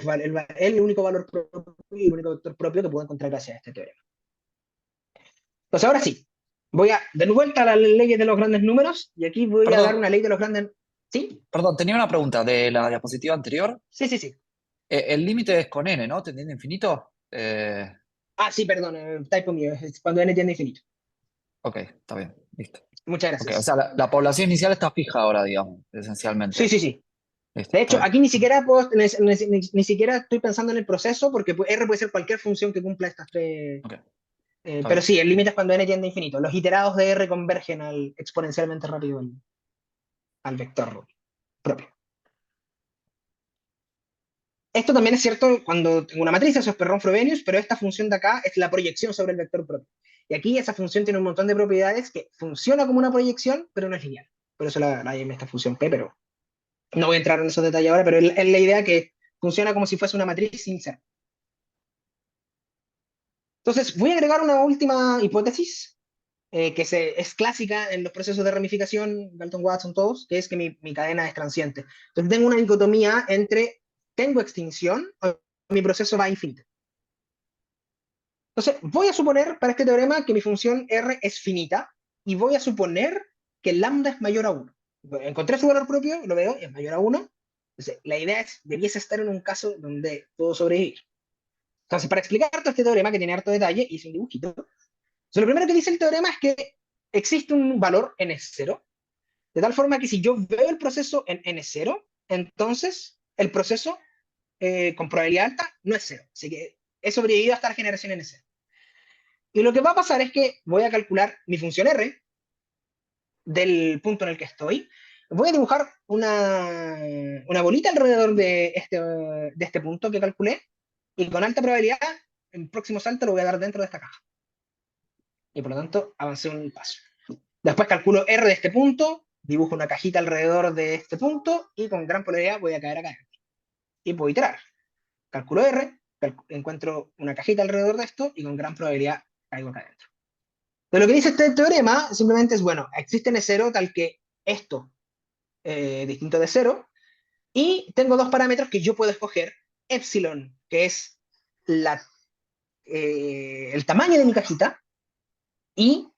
único valor propio y el único vector propio que puedo encontrar gracias a este teorema. Pues ahora sí, voy a de vuelta a las leyes de los grandes números y aquí voy a dar una ley de los grandes... ¿Sí? Perdón, tenía una pregunta de la diapositiva anterior. Sí, sí, sí. El límite es con n, ¿no? ¿Tendiendo a infinito? Sí, perdón, typo mío, es cuando n tiende a infinito. Ok, está bien, listo. Muchas Okay, gracias. o sea, la población inicial está fija ahora, digamos, esencialmente. Sí, sí, sí. Listo, De hecho, está bien. aquí ni siquiera, ni siquiera estoy pensando en el proceso, porque R puede ser cualquier función que cumpla estas tres... Ok, pero bien. sí, el límite es cuando n tiende a infinito. Los iterados de R convergen exponencialmente rápido al vector propio. Esto también es cierto cuando tengo una matriz, eso es Perron-Frobenius, pero esta función de acá es la proyección sobre el vector propio. Y aquí esa función tiene un montón de propiedades que funciona como una proyección, pero no es lineal. Por eso la llamé esta función P, pero no voy a entrar en esos detalles ahora, pero es la idea que funciona como si fuese una matriz sin ser. Entonces, voy a agregar una última hipótesis, que es clásica en los procesos de ramificación, Galton-Watson, todos, que es que mi cadena es transiente. Entonces, tengo una dicotomía entre tengo extinción o mi proceso va a infinito. Entonces, voy a suponer para este teorema que mi función R es finita y voy a suponer que lambda es mayor a 1. Encontré su valor propio, lo veo, es mayor a 1. Entonces, la idea es, debiese estar en un caso donde puedo sobrevivir. Entonces, para explicar todo este teorema, que tiene harto detalle, hice un dibujito. Entonces, lo primero que dice el teorema es que existe un valor n0, de tal forma que si yo veo el proceso en n0, entonces el proceso con probabilidad alta no es 0. Así que he sobrevivido hasta la generación n0. Y lo que va a pasar es que voy a calcular mi función R del punto en el que estoy. Voy a dibujar una bolita alrededor de este punto que calculé y con alta probabilidad, en próximo salto lo voy a dar dentro de esta caja. y por lo tanto avancé un paso. Después calculo R de este punto, dibujo una cajita alrededor de este punto y con gran probabilidad voy a caer acá. Y puedo iterar. Calculo R, encuentro una cajita alrededor de esto y con gran probabilidad caigo acá adentro. Pero lo que dice este teorema simplemente es, bueno, existe N0 tal que esto distinto de 0, y tengo dos parámetros que yo puedo escoger, epsilon, que es el tamaño de mi cajita, y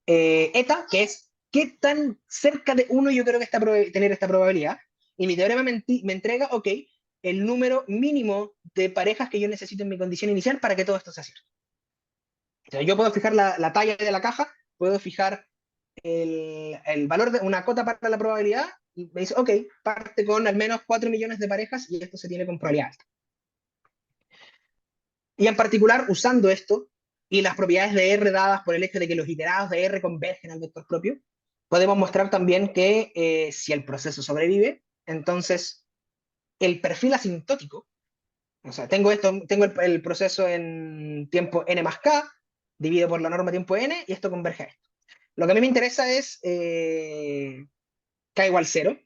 eta, que es qué tan cerca de 1 yo creo que tener esta probabilidad, y mi teorema me entrega, ok, el número mínimo de parejas que yo necesito en mi condición inicial para que todo esto sea cierto. O sea, yo puedo fijar la talla de la caja, puedo fijar el valor de una cota para la probabilidad, y me dice, ok, parte con al menos 4 millones de parejas y esto se tiene con probabilidad alta. Y en particular, usando esto y las propiedades de R dadas por el hecho de que los iterados de R convergen al vector propio, podemos mostrar también que si el proceso sobrevive, entonces el perfil asintótico, o sea, tengo el proceso en tiempo n más k, dividido por la norma tiempo n, y esto converge a esto. Lo que a mí me interesa es k igual 0.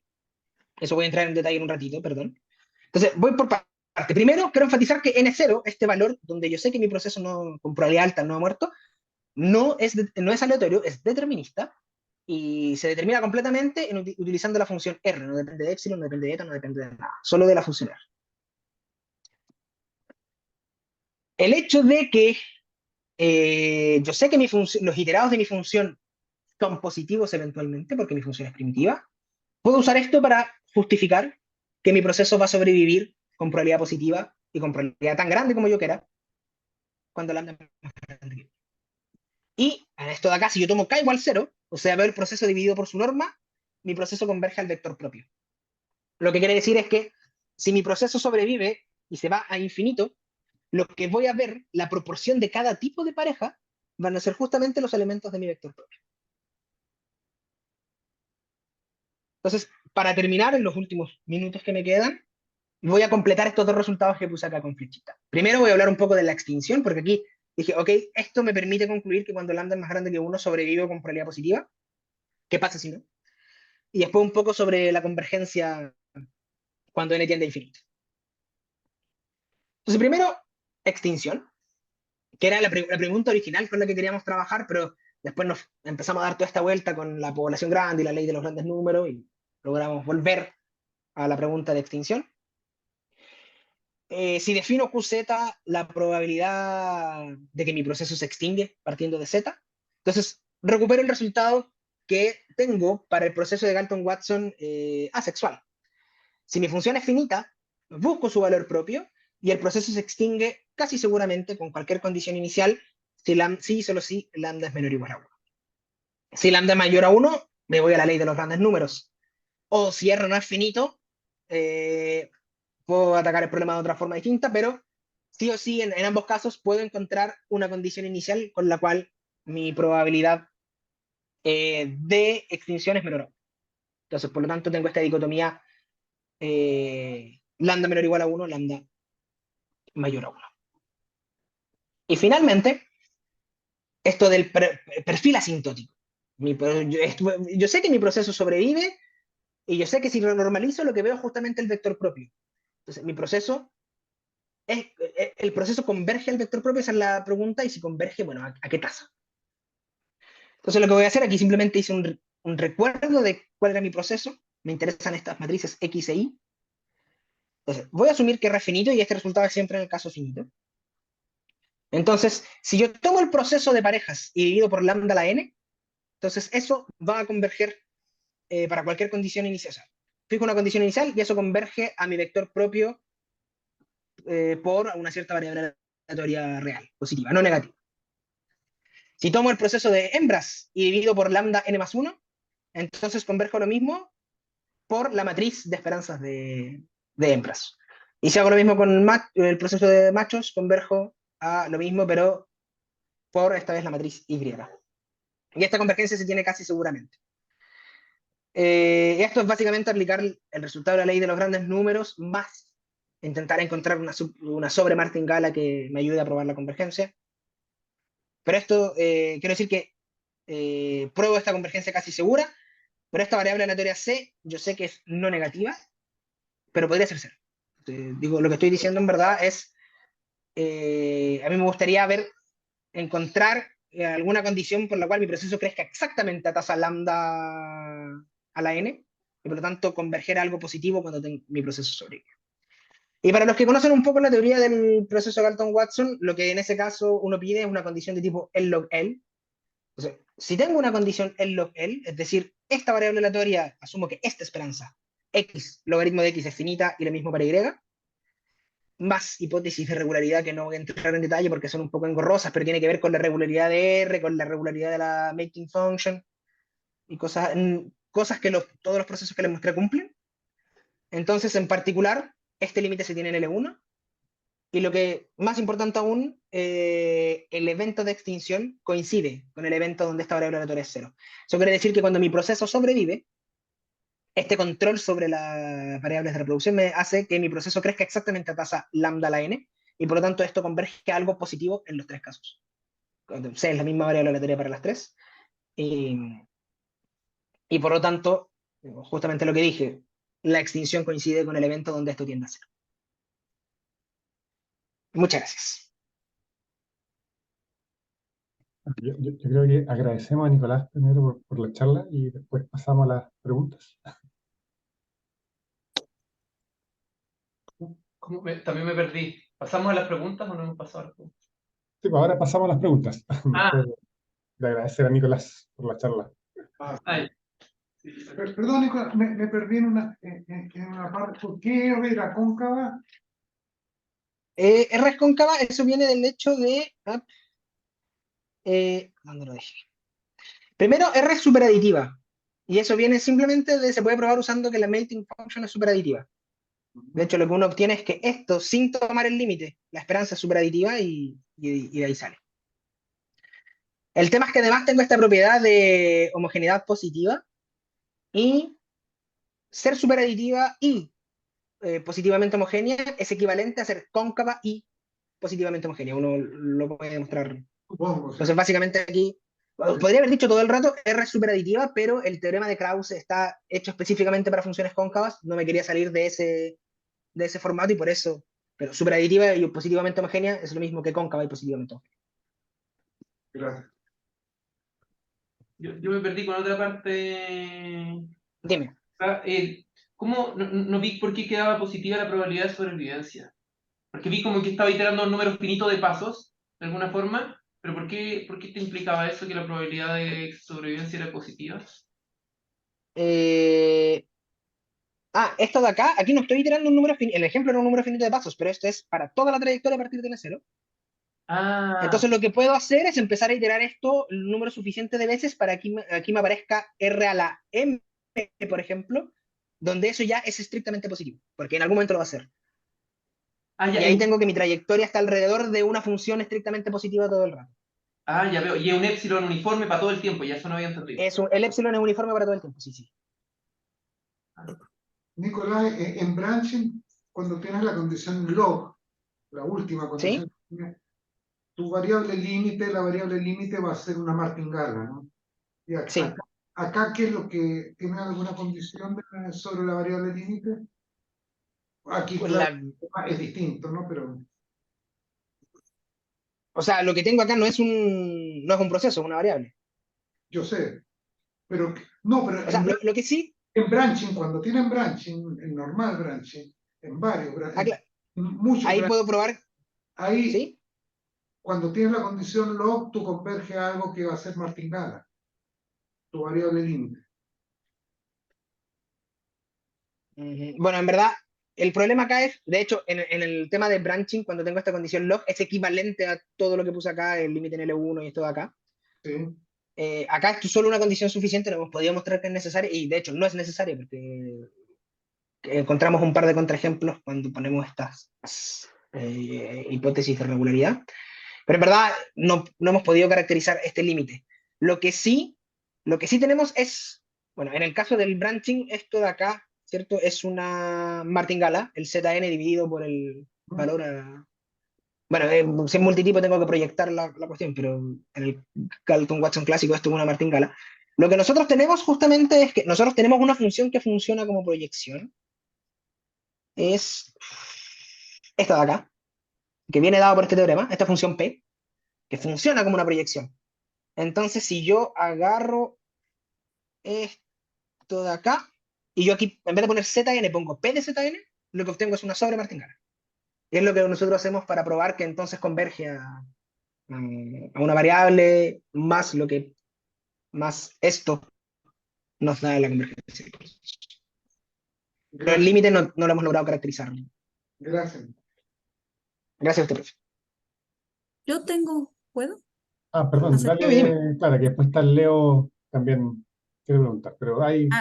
Eso voy a entrar en detalle en un ratito, perdón. Entonces, voy por parte. Primero, quiero enfatizar que N0, este valor donde yo sé que mi proceso con probabilidad alta no ha muerto, no es aleatorio, es determinista, y se determina completamente utilizando la función R. No depende de epsilon, no depende de eta, no depende de nada. Solo de la función R. El hecho de que yo sé que los iterados de mi función son positivos eventualmente, porque mi función es primitiva, puedo usar esto para justificar que mi proceso va a sobrevivir con probabilidad positiva y con probabilidad tan grande como yo quiera, cuando lambda es más grande que 1. Y en esto de acá, si yo tomo k igual 0, o sea, veo el proceso dividido por su norma, mi proceso converge al vector propio. Lo que quiere decir es que si mi proceso sobrevive y se va a infinito, lo que voy a ver, la proporción de cada tipo de pareja, van a ser justamente los elementos de mi vector propio. Entonces, para terminar, en los últimos minutos que me quedan, voy a completar estos dos resultados que puse acá con flechita. Primero voy a hablar un poco de la extinción, porque aquí dije, ok, esto me permite concluir que cuando lambda es más grande que 1 sobrevivo con probabilidad positiva. ¿Qué pasa si no? Y después un poco sobre la convergencia cuando n tiende a infinito. Entonces, primero, extinción, que era la pregunta original con la que queríamos trabajar, pero después nos empezamos a dar toda esta vuelta con la población grande y la ley de los grandes números y logramos volver a la pregunta de extinción. Si defino QZ, la probabilidad de que mi proceso se extingue partiendo de Z, entonces recupero el resultado que tengo para el proceso de Galton-Watson asexual. Si mi función es finita, busco su valor propio y el proceso se extingue casi seguramente con cualquier condición inicial si y solo si lambda es menor o igual a 1. Si lambda es mayor a 1, me voy a la ley de los grandes números. O si R no es finito, puedo atacar el problema de otra forma distinta, pero sí o sí, en ambos casos, puedo encontrar una condición inicial con la cual mi probabilidad de extinción es menor a 1. Entonces, por lo tanto, tengo esta dicotomía lambda menor o igual a 1, lambda mayor a 1. Y finalmente, esto del perfil asintótico. Yo sé que mi proceso sobrevive y yo sé que si lo normalizo, lo que veo es justamente el vector propio. Entonces, mi proceso el proceso converge al vector propio, esa es la pregunta, y si converge, bueno, ¿a qué tasa? Entonces lo que voy a hacer aquí, simplemente hice un recuerdo de cuál era mi proceso, me interesan estas matrices X e Y. Entonces, voy a asumir que R es finito y este resultado es siempre en el caso finito. Entonces, si yo tomo el proceso de parejas y divido por lambda la n, entonces eso va a converger para cualquier condición inicial. O sea, fijo una condición inicial y eso converge a mi vector propio por una cierta variable aleatoria real, positiva, no negativa. Si tomo el proceso de hembras y divido por lambda n más 1, entonces converjo lo mismo por la matriz de esperanzas de hembras. Y si hago lo mismo con el proceso de machos, converjo a lo mismo, pero por esta vez la matriz Y. Y esta convergencia se tiene casi seguramente. Esto es básicamente aplicar el resultado de la ley de los grandes números más intentar encontrar una sobre martingala que me ayude a probar la convergencia. Pero esto quiero decir que pruebo esta convergencia casi segura, pero esta variable aleatoria C yo sé que es no negativa, pero podría ser cero. Digo, lo que estoy diciendo en verdad es, a mí me gustaría encontrar alguna condición por la cual mi proceso crezca exactamente a tasa lambda a la n, y por lo tanto converger a algo positivo cuando mi proceso sobrevive. Y para los que conocen un poco la teoría del proceso Galton-Watson, lo que en ese caso uno pide es una condición de tipo L log L. Entonces, si tengo una condición L log L, es decir, esta variable aleatoria, asumo que esta esperanza, x, logaritmo de x es finita y lo mismo para y, más hipótesis de regularidad que no voy a entrar en detalle porque son un poco engorrosas, pero tiene que ver con la regularidad de R, con la regularidad de la mating function y cosas que todos los procesos que les mostré cumplen. Entonces, en particular, este límite se tiene en L1. Y lo que más importante aún, el evento de extinción coincide con el evento donde esta variable aleatoria es cero. Eso quiere decir que cuando mi proceso sobrevive, este control sobre las variables de reproducción me hace que mi proceso crezca exactamente a tasa lambda a la n, y por lo tanto esto converge a algo positivo en los tres casos. C es la misma variable aleatoria para las tres, y por lo tanto, justamente lo que dije, la extinción coincide con el evento donde esto tiende a cero. Muchas gracias. Yo creo que agradecemos a Nicolás primero por la charla y después pasamos a las preguntas. También me perdí. ¿Pasamos a las preguntas o no hemos pasado a las preguntas? Sí, pues ahora pasamos a las preguntas. Ah, Después de agradecer a Nicolás por la charla. ay. Perdón, Nicolás, me perdí en una parte. ¿Por qué R era cóncava? R es cóncava, eso viene del hecho de... ¿dónde lo dejé? Primero, R es superaditiva. Y eso viene simplemente de, se puede probar usando que la mating function es superaditiva. De hecho, lo que uno obtiene es que esto, sin tomar el límite, la esperanza es superaditiva y de ahí sale. El tema es que además tengo esta propiedad de homogeneidad positiva, y ser superaditiva y positivamente homogénea es equivalente a ser cóncava y positivamente homogénea. Uno lo puede demostrar. Supongo, sí. Entonces, básicamente aquí, podría haber dicho todo el rato R es superaditiva, pero el teorema de Krause está hecho específicamente para funciones cóncavas. No me quería salir de ese formato y por eso. Pero superaditiva y positivamente homogénea es lo mismo que cóncava y positivamente homogénea. Gracias. Yo me perdí con otra parte. Dime. ¿Cómo? No vi por qué quedaba positiva la probabilidad de sobrevivencia. Porque vi como que estaba iterando un número finito de pasos, de alguna forma, pero ¿por qué te implicaba eso que la probabilidad de sobrevivencia era positiva? Esto de acá, aquí no estoy iterando un número finito, el ejemplo era un número finito de pasos, pero esto es para toda la trayectoria a partir de N0. Ah, Entonces lo que puedo hacer es empezar a iterar esto el número suficiente de veces para que aquí me aparezca R a la M, por ejemplo, donde eso ya es estrictamente positivo, porque en algún momento lo va a hacer. ya, Y ahí tengo que mi trayectoria está alrededor de una función estrictamente positiva todo el rato. ya veo. Y es un epsilon uniforme para todo el tiempo, ya eso no había entendido. El epsilon es uniforme para todo el tiempo, sí, sí. Nicolás, en branching, cuando tienes la condición log, la última condición, tu variable límite, la variable límite va a ser una martingala, ¿no? Y Sí. acá, ¿qué es lo que tiene alguna condición sobre la variable límite? Aquí Pues claro, es distinto, ¿no? Pero o sea, lo que tengo acá no es un proceso, es una variable. yo sé, pero no, pero O sea, lo que sí, en branching, cuando tienen branching, en normal branching, en varios branching, en muchos ahí branching, puedo probar, ahí ¿sí? cuando tienes la condición log, tú converges a algo que va a ser martingala, tu variable límite. Bueno, en verdad, el problema acá es, de hecho, en el tema de branching, cuando tengo esta condición log, es equivalente a todo lo que puse acá, el límite en L1 y esto de acá. ¿Sí? Acá es solo una condición suficiente, no hemos podido mostrar que es necesaria, y de hecho no es necesaria, porque encontramos un par de contraejemplos cuando ponemos estas hipótesis de regularidad. Pero en verdad no hemos podido caracterizar este límite. Lo que sí tenemos es, bueno, en el caso del branching, esto de acá, ¿cierto? Es una martingala, el Zn dividido por el valor Bueno, si es multitipo tengo que proyectar la cuestión, pero en el Galton Watson clásico esto es una martingala. Lo que nosotros tenemos justamente es que nosotros tenemos una función que funciona como proyección. Es esta de acá, que viene dada por este teorema, esta función P, que funciona como una proyección. Entonces, si yo agarro esto de acá, y yo aquí, en vez de poner Zn, pongo P de Zn, lo que obtengo es una sobremartingala. Y es lo que nosotros hacemos para probar que entonces converge a una variable más lo que más esto nos da la convergencia. Pero el Gracias, límite no lo hemos logrado caracterizar. gracias. Gracias a usted, profe. Yo tengo, ¿puedo Perdón, hacer? Dime, dime. dale, Clara, que después está el Leo también quiere preguntar, pero ahí, Ah,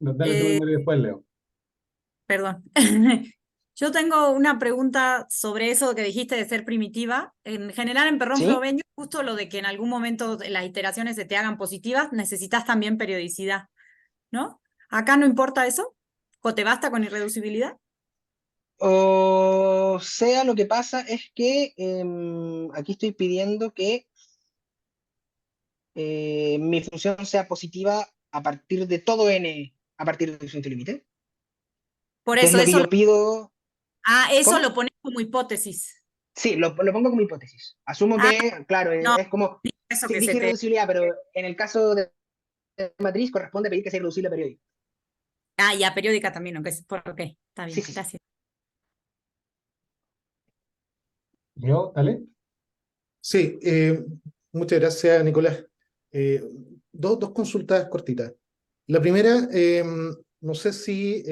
no, dale tú eh, primero y después Leo. perdón. Yo tengo una pregunta sobre eso que dijiste de ser primitiva. En general, en Perrón ¿Sí? Frobeño, justo lo de que en algún momento las iteraciones se te hagan positivas, necesitas también periodicidad, ¿no? Acá no importa eso, o te basta con irreducibilidad. O sea, lo que pasa es que aquí estoy pidiendo que mi función sea positiva a partir de todo n, a partir de su límite, Por que es eso, lo que yo pido. eso ¿Cómo? lo pones como hipótesis. Sí, lo pongo como hipótesis. Asumo Ah, que, claro, no, es como, eso sí, que se dije te... irreducibilidad, pero en el caso de matriz corresponde pedir que sea irreducible periódico. Ah, ya, periódica también, ok, ok, está Sí, bien, sí, sí. gracias. Leo, dale. Sí, muchas gracias, Nicolás. Eh, dos consultas cortitas. La primera, no sé si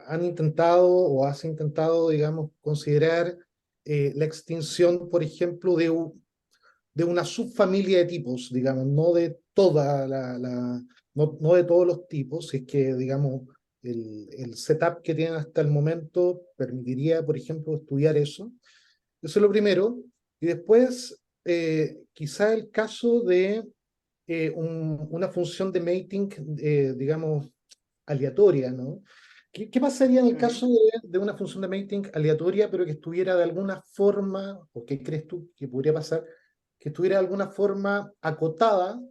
han intentado o has intentado, digamos, considerar la extinción, por ejemplo, de una subfamilia de tipos, digamos, no de toda no de todos los tipos, si es que, digamos, el setup que tienen hasta el momento permitiría, por ejemplo, estudiar eso. Eso es lo primero. Y después, quizá el caso de una función de mating, digamos, aleatoria, ¿no? ¿Qué pasaría en el caso de una función de mating aleatoria, pero que estuviera de alguna forma, o qué crees tú que podría pasar, que estuviera de alguna forma acotada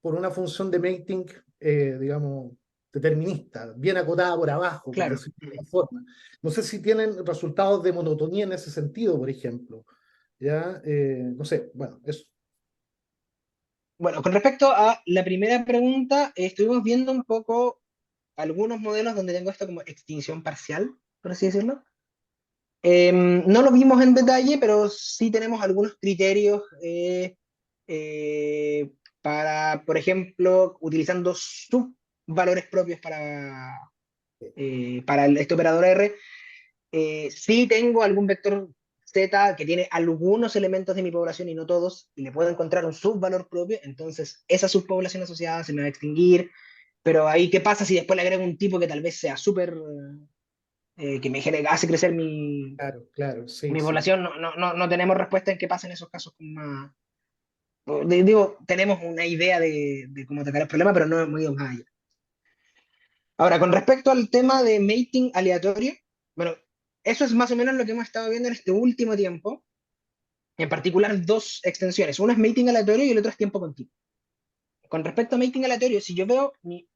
por una función de mating, digamos, determinista, bien acotada por abajo, por Claro. decirlo de alguna forma? No sé si tienen resultados de monotonía en ese sentido, por ejemplo. ¿Ya? No sé, bueno, eso. Bueno, con respecto a la primera pregunta, estuvimos viendo un poco algunos modelos donde tengo esto como extinción parcial, por así decirlo. No lo vimos en detalle, pero sí tenemos algunos criterios eh, para, por ejemplo, utilizando subvalores propios para este operador R. Sí tengo algún vector Z que tiene algunos elementos de mi población y no todos, y le puedo encontrar un subvalor propio, entonces esa subpoblación asociada se me va a extinguir, pero ahí, ¿qué pasa si después le agrego un tipo que tal vez sea súper, que me hace crecer Claro, claro, sí, mi sí. población? No tenemos respuesta en qué pasa en esos casos con más... Digo, tenemos una idea de cómo atacar el problema, pero no hemos ido más allá. Ahora, con respecto al tema de mating aleatorio, bueno, eso es más o menos lo que hemos estado viendo en este último tiempo, en particular dos extensiones. Una es mating aleatorio y el otro es tiempo continuo. Con respecto a mating aleatorio, si yo veo mi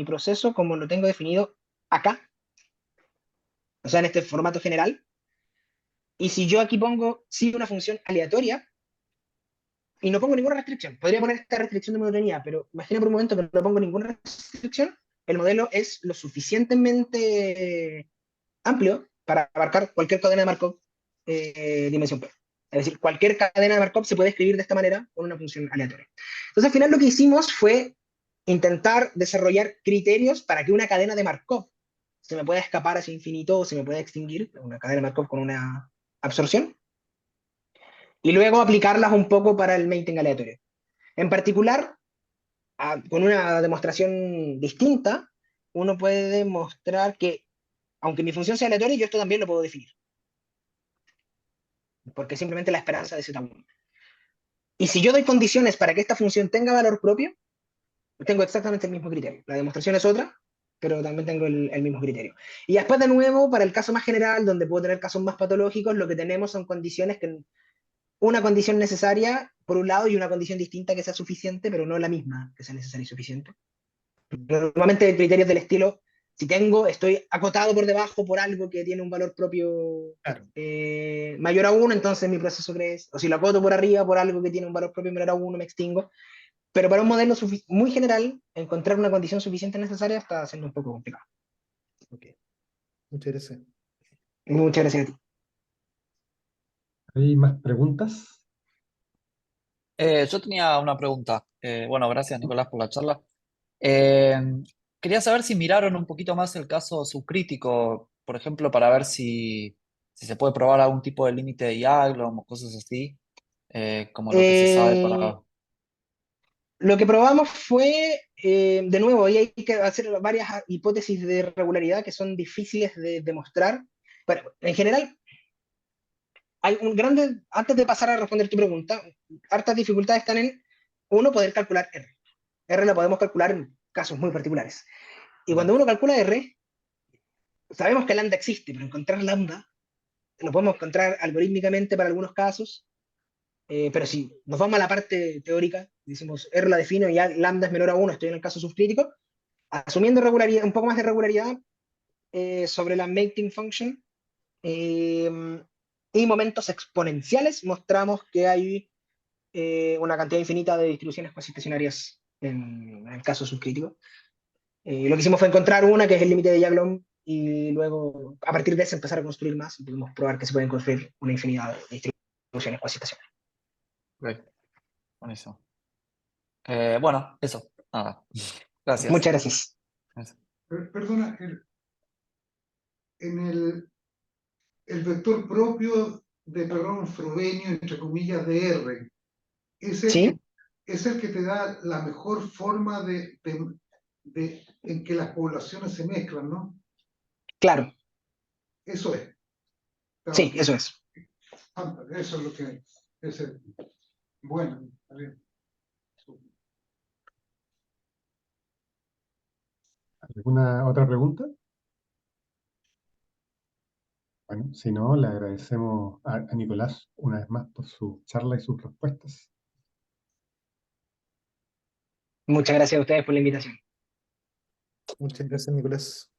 proceso como lo tengo definido acá, o sea, en este formato general, y si yo aquí pongo sí una función aleatoria, y no pongo ninguna restricción, podría poner esta restricción de monotonía, pero imagina por un momento que no pongo ninguna restricción, el modelo es lo suficientemente amplio para abarcar cualquier cadena de Markov dimensión P. Es decir, cualquier cadena de Markov se puede escribir de esta manera con una función aleatoria. Entonces, al final lo que hicimos fue intentar desarrollar criterios para que una cadena de Markov se me pueda escapar hacia infinito o se me pueda extinguir, una cadena de Markov con una absorción, y luego aplicarlas un poco para el mating aleatorio. En particular, con una demostración distinta, uno puede demostrar que, aunque mi función sea aleatoria, yo esto también lo puedo definir, porque simplemente la esperanza de Z1. Y si yo doy condiciones para que esta función tenga valor propio, tengo exactamente el mismo criterio. La demostración es otra, pero también tengo el mismo criterio. Y después, de nuevo, para el caso más general, donde puedo tener casos más patológicos, lo que tenemos son condiciones que una condición necesaria, por un lado, y una condición distinta que sea suficiente, pero no la misma que sea necesaria y suficiente. Normalmente criterios del estilo, si estoy acotado por debajo por algo que tiene un valor propio Claro. mayor a 1, entonces mi proceso crece. O si lo acoto por arriba por algo que tiene un valor propio menor a 1, me extingo. Pero para un modelo muy general, encontrar una condición suficiente necesaria está siendo un poco complicado. Ok. Muchas gracias. Muchas gracias a ti. ¿Hay más preguntas? Yo tenía una pregunta. Bueno, gracias Nicolás por la charla. Eh, Quería saber si miraron un poquito más el caso subcrítico, por ejemplo, para ver si se puede probar algún tipo de límite de Yaglom o cosas así, como lo que se sabe para... Lo que probamos fue, de nuevo, ahí hay que hacer varias hipótesis de regularidad que son difíciles de demostrar. Pero en general, hay antes de pasar a responder tu pregunta, hartas dificultades están en, uno, poder calcular R. R lo podemos calcular en casos muy particulares. Y cuando uno calcula R, sabemos que lambda existe, pero encontrar lambda lo podemos encontrar algorítmicamente para algunos casos, pero si nos vamos a la parte teórica, decimos R la defino y ya lambda es menor a 1, estoy en el caso subcrítico, asumiendo regularidad, un poco más de regularidad sobre la mating function y momentos exponenciales, mostramos que hay una cantidad infinita de distribuciones cuasi-estacionarias en el caso subcrítico. Lo que hicimos fue encontrar una que es el límite de Yaglom y luego a partir de eso empezar a construir más y pudimos probar que se pueden construir una infinidad de distribuciones cuasi-estacionarias. Ok, buenísimo. Bueno, eso. Nada. Gracias. Muchas gracias. Perdona, en el vector propio de programa Frobenius, entre comillas, de R, es el ¿Sí? que, es el que te da la mejor forma en que las poblaciones se mezclan, ¿no? Claro. Eso es. Sí, eso es. Eso es lo que es el. Bueno, está bien. ¿Alguna otra pregunta? Bueno, si no, le agradecemos a Nicolás una vez más por su charla y sus respuestas. Muchas gracias a ustedes por la invitación. Muchas gracias, Nicolás.